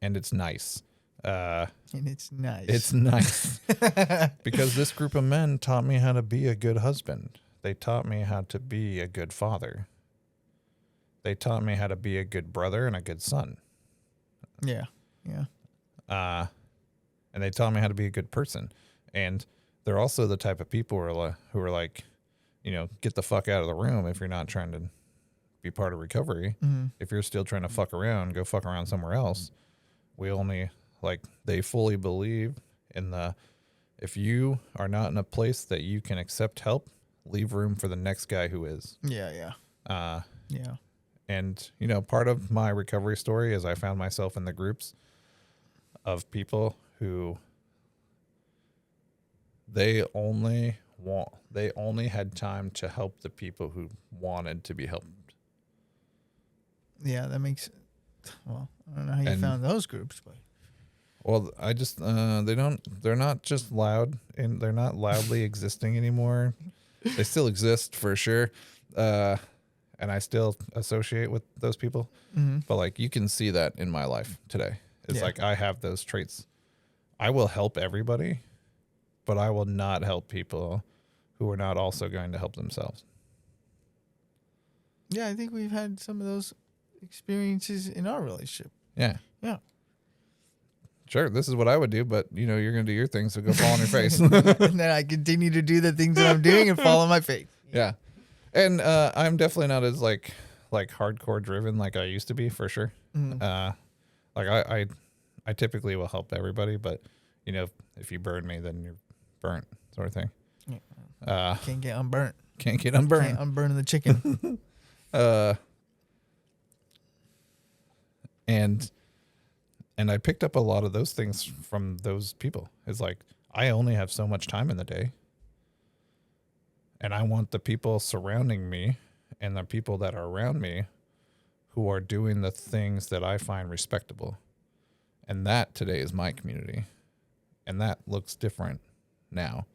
it's nice. And it's nice. It's nice because this group of men taught me how to be a good husband. They taught me how to be a good father. They taught me how to be a good brother and a good son. Yeah. Yeah. And they taught me how to be a good person. And they're also the type of people who are like, get the fuck out of the room if you're not trying to be part of recovery. Mm-hmm. If you're still trying to fuck around, go fuck around somewhere else. They fully believe in if you are not in a place that you can accept help, leave room for the next guy who is. Yeah. Yeah. And, part of my recovery story is I found myself in the groups of people who they only had time to help the people who wanted to be helped. Yeah, that makes, well, I don't know how you found those groups, but. Well, I just, they're not just loud, and they're not loudly existing anymore. They still exist for sure. And I still associate with those people, but like, you can see that in my life today. It's like, I have those traits. I will help everybody, but I will not help people who are not also going to help themselves. Yeah. I think we've had some of those experiences in our relationship. Yeah. Yeah. Sure, this is what I would do, but you're going to do your thing, so go fall on your face. And then I continue to do the things that I'm doing and fall on my face. Yeah. And I'm definitely not as like hardcore driven like I used to be, for sure. Mm-hmm. I typically will help everybody, but if you burn me, then you're burnt, sort of thing. Yeah. Can't get unburnt. Can't get unburned. Can't unburn the chicken. And I picked up a lot of those things from those people. It's like, I only have so much time in the day, and I want the people surrounding me and the people that are around me who are doing the things that I find respectable. And that today is my community. And that looks different now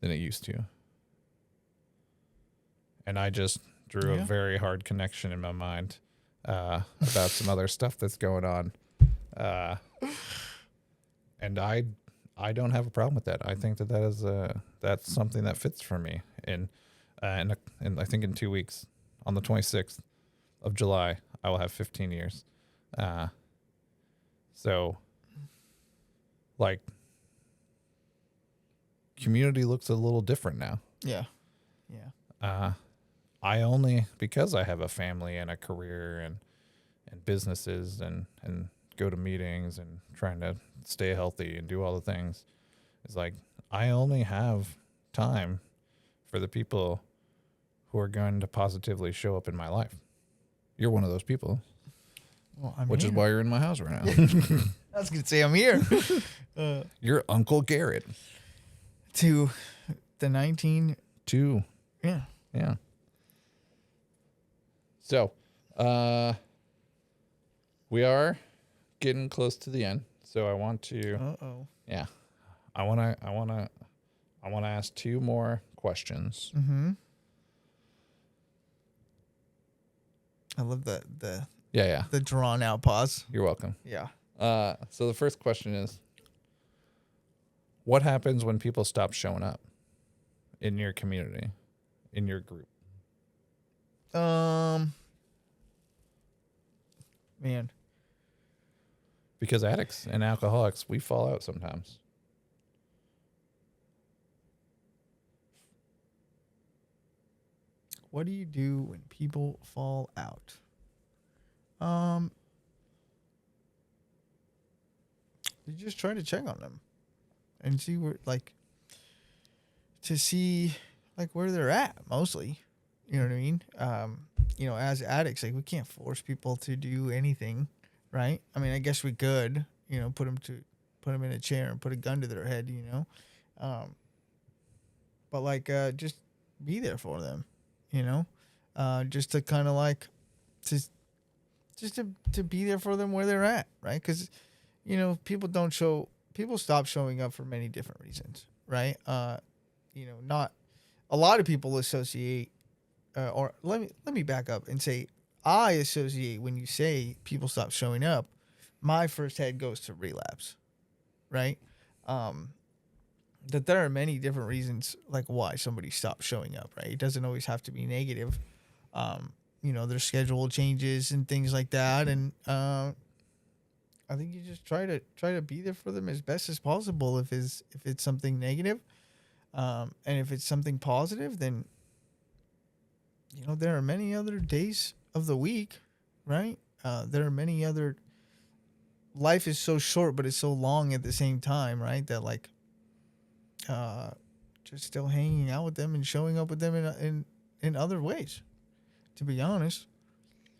than it used to. And I just drew a very hard connection in my mind about some other stuff that's going on. And I don't have a problem with that. I think that is that's something that fits for me. And I think in 2 weeks, on the 26th of July, I will have 15 years. So like, community looks a little different now. Yeah. Yeah. Because I have a family and a career and businesses and go to meetings and trying to stay healthy and do all the things. It's like, I only have time for the people who are going to positively show up in my life. You're one of those people. Well, which is why you're in my house right now. I was going to say I'm here. You're Uncle Garrett. To the 19. Two. Yeah. Yeah. So, we are getting close to the end. So I want to. Yeah. I want to ask 2 more questions. Mm-hmm. I love the the drawn out pause. You're welcome. Yeah. So the first question is, what happens when people stop showing up in your community, in your group? Man, Because addicts and alcoholics, we fall out sometimes. what do you do when people fall out? You just try to check on them and see where, like, to see like where they're at mostly. You know what I mean? As addicts, like we can't force people to do anything, right? I mean, I guess we could, put them in a chair and put a gun to their head, but like just be there for them, just to kind of like to be there for them where they're at, right? Because people stop showing up for many different reasons, right? Not a lot of people associate, or let me back up and say, I associate when you say people stop showing up, my first head goes to relapse, right? That there are many different reasons like why somebody stops showing up, right? It doesn't always have to be negative. Their schedule changes and things like that, and I think you just try to be there for them as best as possible. If it's something negative, and if it's something positive, then there are many other days of the week, right? There are many other. Life is so short, but it's so long at the same time, right? That like, just still hanging out with them and showing up with them in other ways. To be honest.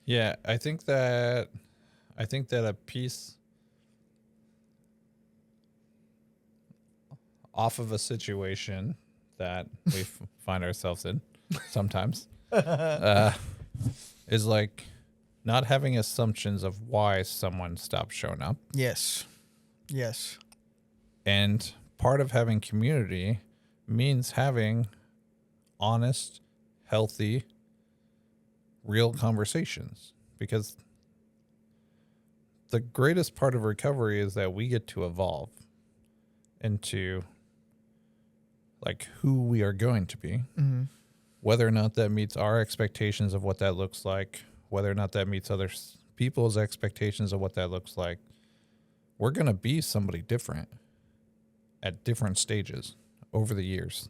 Yeah, I think that a piece off of a situation that we find ourselves in sometimes is like not having assumptions of why someone stopped showing up. Yes. And part of having community means having honest, healthy, real conversations, because the greatest part of recovery is that we get to evolve into like who we are going to be, whether or not that meets our expectations of what that looks like, whether or not that meets other people's expectations of what that looks like. We're going to be somebody different at different stages over the years.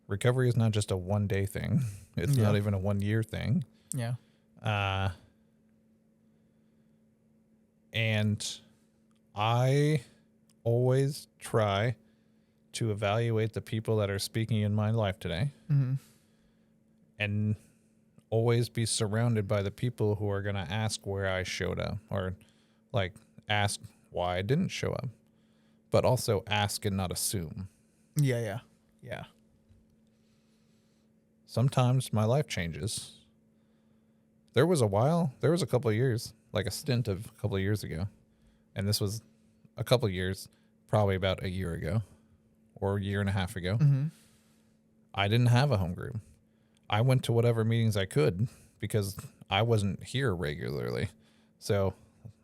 Recovery is not just a one-day thing. It's not even a 1 year thing. Yeah. And I always try to evaluate the people that are speaking in my life today, and always be surrounded by the people who are going to ask where I showed up, or like ask why I didn't show up, but also ask and not assume. Yeah. Sometimes my life changes. There was a couple of years, like a stint of a couple of years ago. And this was a couple of years, probably about a year ago or a year and a half ago. I didn't have a home group. I went to whatever meetings I could because I wasn't here regularly. So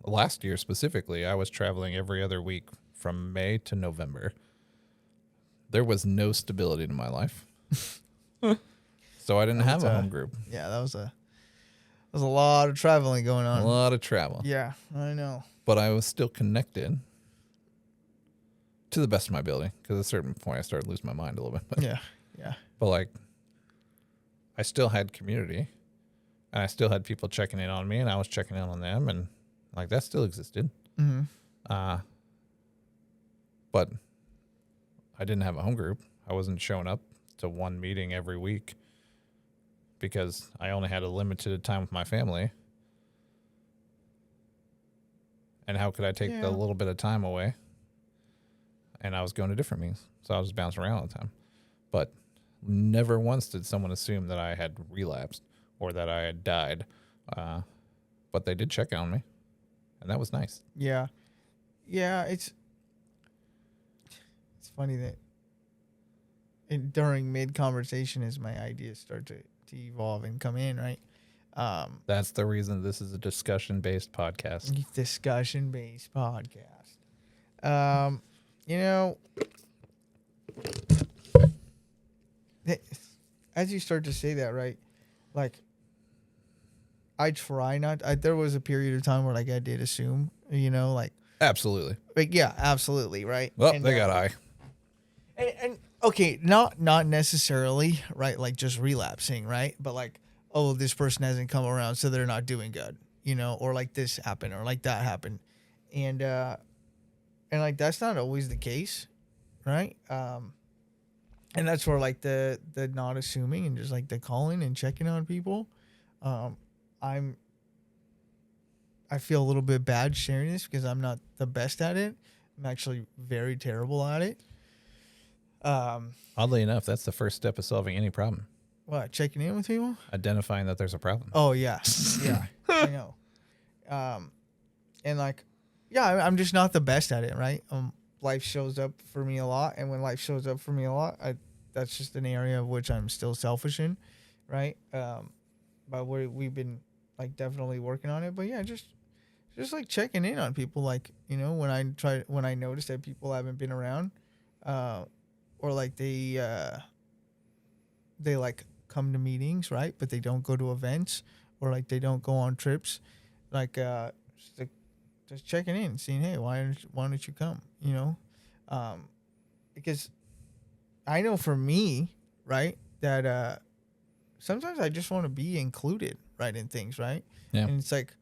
last year specifically, I was traveling every other week from May to November. There was no stability to my life. So I didn't have a home group. Yeah, that was a lot of traveling going on. A lot of travel. Yeah, I know. But I was still connected to the best of my ability, because at a certain point I started losing my mind a little bit. But, yeah. But like, I still had community, and I still had people checking in on me, and I was checking in on them, and like that still existed. But I didn't have a home group. I wasn't showing up to one meeting every week because I only had a limited time with my family. And how could I take the little bit of time away? And I was going to different meetings, so I was bouncing around all the time. But never once did someone assume that I had relapsed or that I had died. But they did check on me, and that was nice. Yeah. It's funny that during mid conversation, as my ideas start to evolve and come in, right? That's the reason this is a discussion-based podcast. Discussion-based podcast. You know, as you start to say that, right? Like, I try not. There was a period of time where like I did assume, like Absolutely. yeah, absolutely, right. Well, And, they got high. and okay, not necessarily, right? Like just relapsing, right? But like, oh, this person hasn't come around, so they're not doing good, or like this happened, or like that happened, and like that's not always the case, right? And that's where like the not assuming and just like the calling and checking on people. I feel a little bit bad sharing this because I'm not the best at it. I'm actually very terrible at it. Oddly enough, that's the first step of solving any problem. What, checking in with people? Identifying that there's a problem. Oh yeah, yeah, I know. And like, yeah, I'm just not the best at it, right? Life shows up for me a lot, and when life shows up for me a lot, that's just an area of which I'm still selfish in, right? But we've been like definitely working on it. But yeah, just like checking in on people, like when I notice that people haven't been around, or like they like come to meetings, right? But they don't go to events, or like they don't go on trips, like just checking in, seeing, hey, why don't you come? Because I know for me, right, that sometimes I just want to be included, right, in things, right? Yeah. And it's like,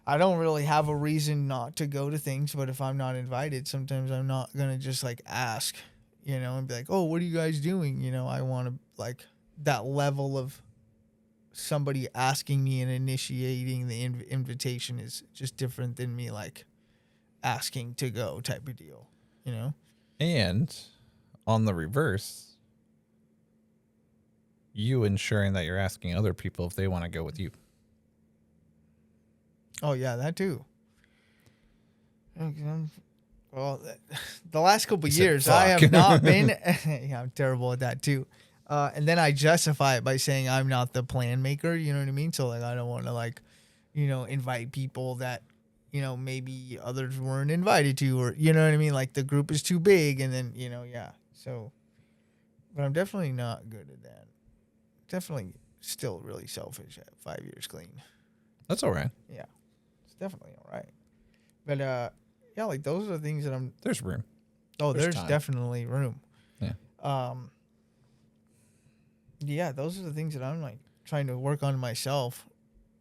I don't really have a reason not to go to things, but if I'm not invited, sometimes I'm not gonna just like ask, and be like, oh, what are you guys doing? I want to like that level of somebody asking me and initiating the invitation is just different than me like asking to go type of deal, And on the reverse, you ensuring that you're asking other people if they want to go with you. Oh yeah, that too. Well, the last couple of years, I have not been. Yeah, I'm terrible at that too. And then I justify it by saying I'm not the plan maker. You know what I mean? So like, I don't want to like, invite people that, maybe others weren't invited to, or you know what I mean? Like the group is too big, and then yeah. So, but I'm definitely not good at that. Definitely still really selfish at 5 years clean. That's all right. Yeah, it's definitely all right. But yeah, like those are the things that I'm. There's room. Oh, there's time. definitely room. Yeah. Yeah, those are the things that I'm like trying to work on myself,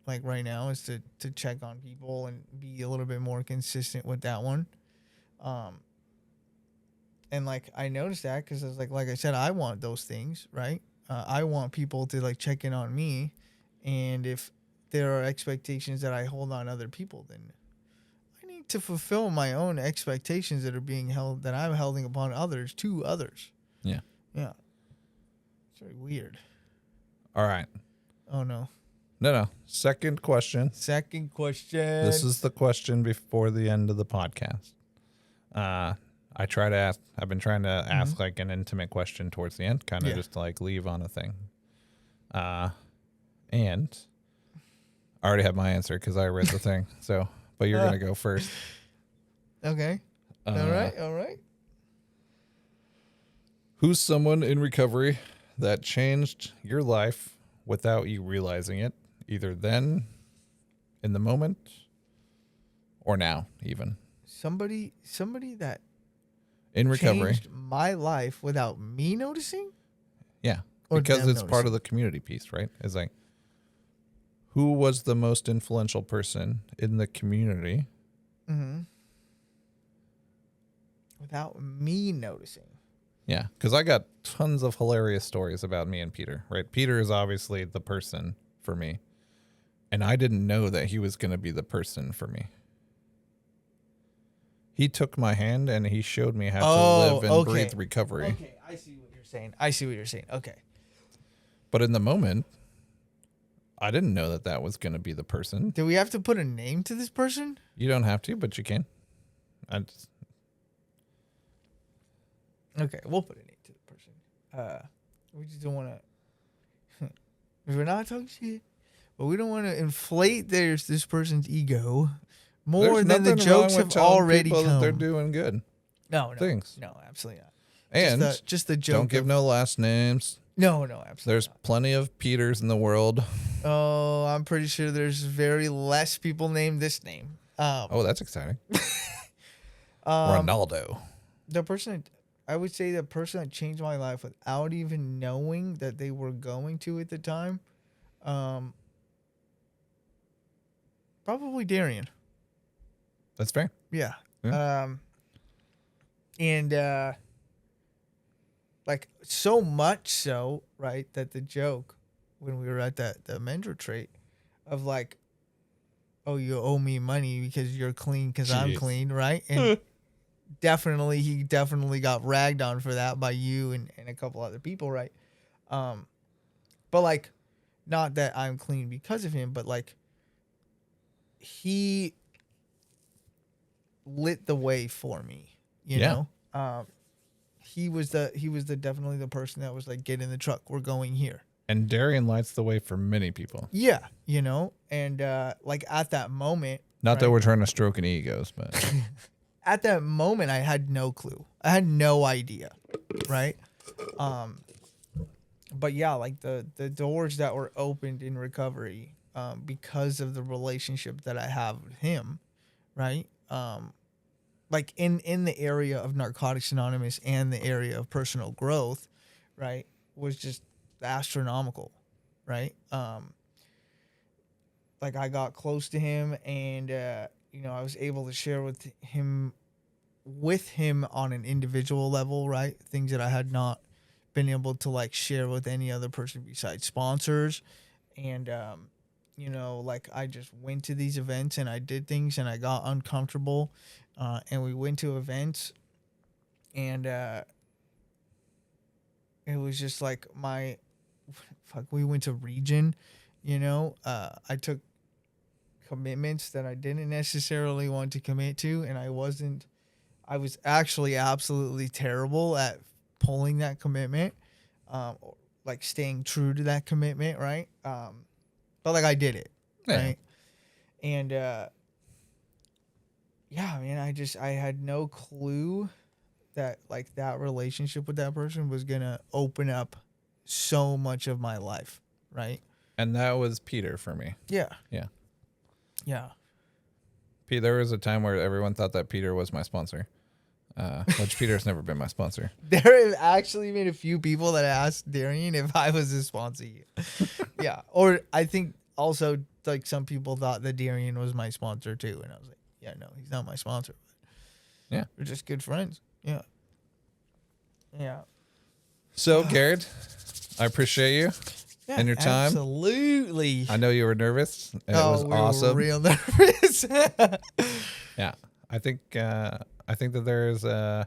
like right now, is to check on people and be a little bit more consistent with that one. And like I noticed that because it's like I said, I want those things, right? I want people to like check in on me, and if there are expectations that I hold on other people, then I need to fulfill my own expectations that I'm holding upon others to others. Yeah. Yeah. It's very weird. All right. Oh no. No. Second question. Second question. This is the question before the end of the podcast. I've been trying to ask like an intimate question towards the end, kind of just to like leave on a thing. And I already have my answer because I read the thing. So, but you're going to go first. Okay. All right. Who's someone in recovery that changed your life without you realizing it, either then, in the moment, or now even? Somebody that in recovery changed my life without me noticing? Yeah. Or Because them it's part of the community piece, right? It's like, who was the most influential person in the community? Mm-hmm. Without me noticing. Yeah, because I got tons of hilarious stories about me and Peter, right? Peter is obviously the person for me. And I didn't know that he was going to be the person for me. He took my hand and he showed me how to live and breathe recovery. Okay, I see what you're saying. Okay. But in the moment, I didn't know that that was going to be the person. Do we have to put a name to this person? You don't have to, but you can. Okay, we'll put a name to the person. We just don't want to. We're not talking shit. but we don't want to inflate this person's ego more There's than the nothing jokes wrong with have telling already people come. that they're doing good no, things. no, absolutely not. And Just the joke. don't give no last names. No, absolutely. There's not. plenty of Peters in the world. Oh, I'm pretty sure there's very less people named this name. Oh, that's exciting. Ronaldo. The person, I would say the person that changed my life without even knowing that they were going to at the time, probably Darian. That's fair. Yeah. Yeah. And like so much so, right, that the joke when we were at the men's retreat of like, oh, you owe me money because you're clean because I'm Jeez. clean, right? And he definitely got ragged on for that by you and a couple other people, right? But like, not that I'm clean because of him, but like he lit the way for me, you know? He was definitely the person that was like, get in the truck, we're going here. And Darian lights the way for many people. Yeah, you know? And like at that moment, Not that we're trying to stroke any egos, but at that moment I had no clue. I had no idea, right? But yeah, like the doors that were opened in recovery because of the relationship that I have with him, right? Like in the area of Narcotics Anonymous and the area of personal growth, right, was just astronomical, right? Like I got close to him, and you know, I was able to share with him on an individual level, right? Things that I had not been able to like share with any other person besides sponsors. And you know, like I just went to these events and I did things and I got uncomfortable, and we went to events, and it was just like we went to Region, you know. I took commitments that I didn't necessarily want to commit to, and I was actually absolutely terrible at pulling that commitment, like staying true to that commitment, right? But like I did it, right? And yeah, man, I had no clue that like that relationship with that person was gonna open up so much of my life, right? and that was Peter for me. Yeah. There was a time where everyone thought that Peter was my sponsor, which Peter's never been my sponsor. There have actually been a few people that asked Darian if I was his sponsor. Yeah. Or I think also like some people thought that Darian was my sponsor too. And I was like, yeah, no, he's not my sponsor. Yeah. We're just good friends. Yeah. So, Garrett, I appreciate you and your time. Absolutely. I know you were nervous, and it was awesome. Were real nervous. Yeah, I think that there's a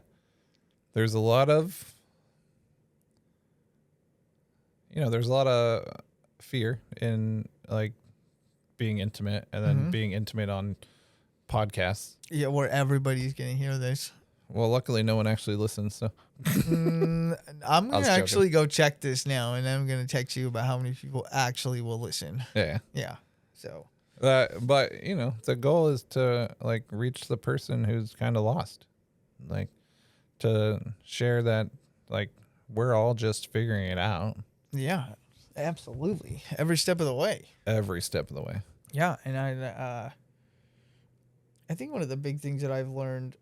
lot of fear in like being intimate and then being intimate on podcasts. Yeah, where everybody's gonna hear this. Well, luckily no one actually listens, so I'm gonna actually go check this now, and I'm gonna text you about how many people actually will listen. yeah. So But you know, the goal is to like reach the person who's kind of lost, like to share that like we're all just figuring it out. Yeah, absolutely. Every step of the way. Every step of the way. Yeah, and I think one of the big things that I've learned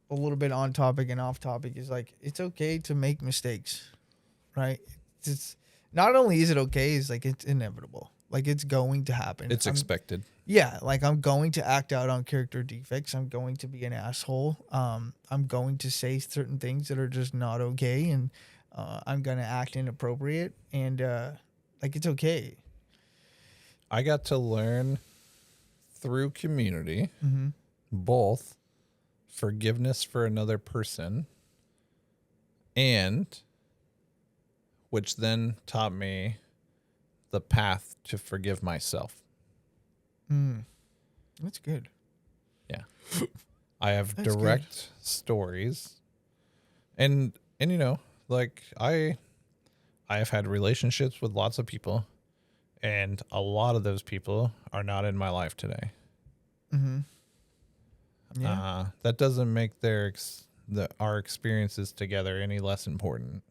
a little bit on topic and off topic is like it's okay to make mistakes, right? It's not only is it okay, it's like it's inevitable. Like it's going to happen. It's expected. Yeah, like I'm going to act out on character defects. I'm going to be an asshole. I'm going to say certain things that are just not okay, and I'm gonna act inappropriate, and like it's okay. I got to learn through community both forgiveness for another person, and which then taught me the path to forgive myself. That's good. Yeah. I have That's direct stories. And you know, like I have had relationships with lots of people, And a lot of those people are not in my life today. Mm-hmm. Yeah. That doesn't make our experiences together any less important.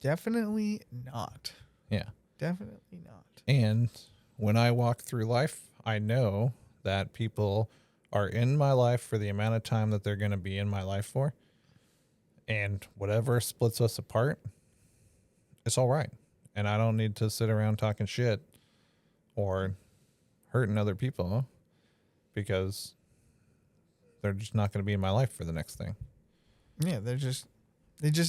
Definitely not. Yeah. Definitely not. And when I walk through life, I know that people are in my life for the amount of time that they're going to be in my life for. And whatever splits us apart, it's all right. And I don't need to sit around talking shit or hurting other people because they're just not going to be in my life for the next thing. Yeah, it just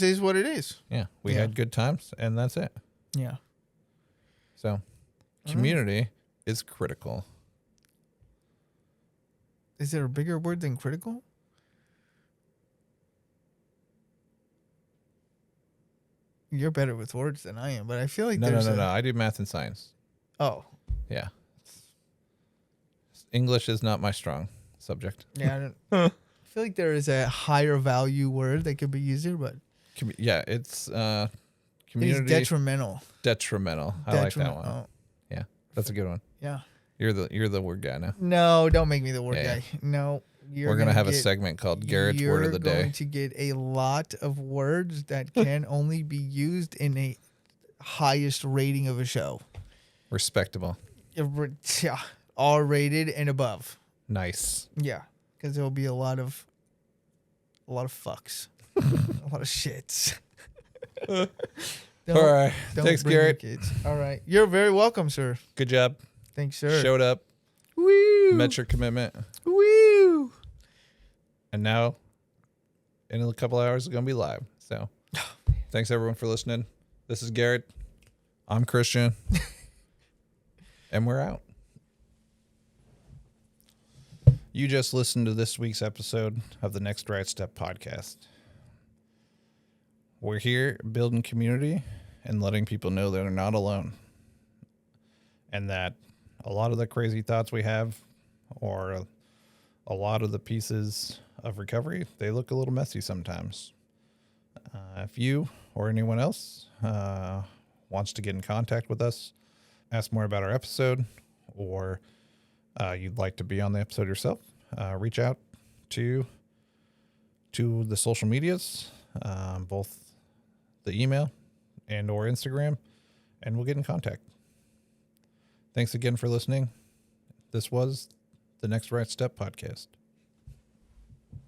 is what it is. Yeah. We had good times and that's it. Yeah. So community is critical. Is there a bigger word than critical? You're better with words than I am, but I feel like No. I do math and science. Oh. Yeah. English is not my strong subject. Yeah, I feel like there is a higher value word that could be used here, but It's community. it's detrimental. Detrimental. I like that one. Oh, Yeah, that's a good one. yeah. You're the word guy now. No, don't make me the word Yeah. guy. No. We're gonna have a segment called Garrett's Word of the Day. You're going to get a lot of words that can only be used in a highest rating of a show. Respectable. Yeah, R-rated and above. Nice. Yeah, because there will be a lot of fucks, a lot of shits. All right. Thanks, bring your Garrett. kids. All right, you're very welcome, sir. Good job. Thanks, sir. Showed up. Woo! Met your commitment. Woo! And now, in a couple hours, it's gonna be live. So, thanks everyone for listening. This is Garrett. I'm Christian. And we're out. You just listened to this week's episode of the Next Right Step podcast. We're here building community and letting people know that they're not alone. And that a lot of the crazy thoughts we have, or a lot of the pieces of recovery, they look a little messy sometimes. If you or anyone else wants to get in contact with us, ask more about our episode, or you'd like to be on the episode yourself, reach out to the social medias, both the email and or Instagram, and we'll get in contact. Thanks again for listening. This was the Next Right Step podcast.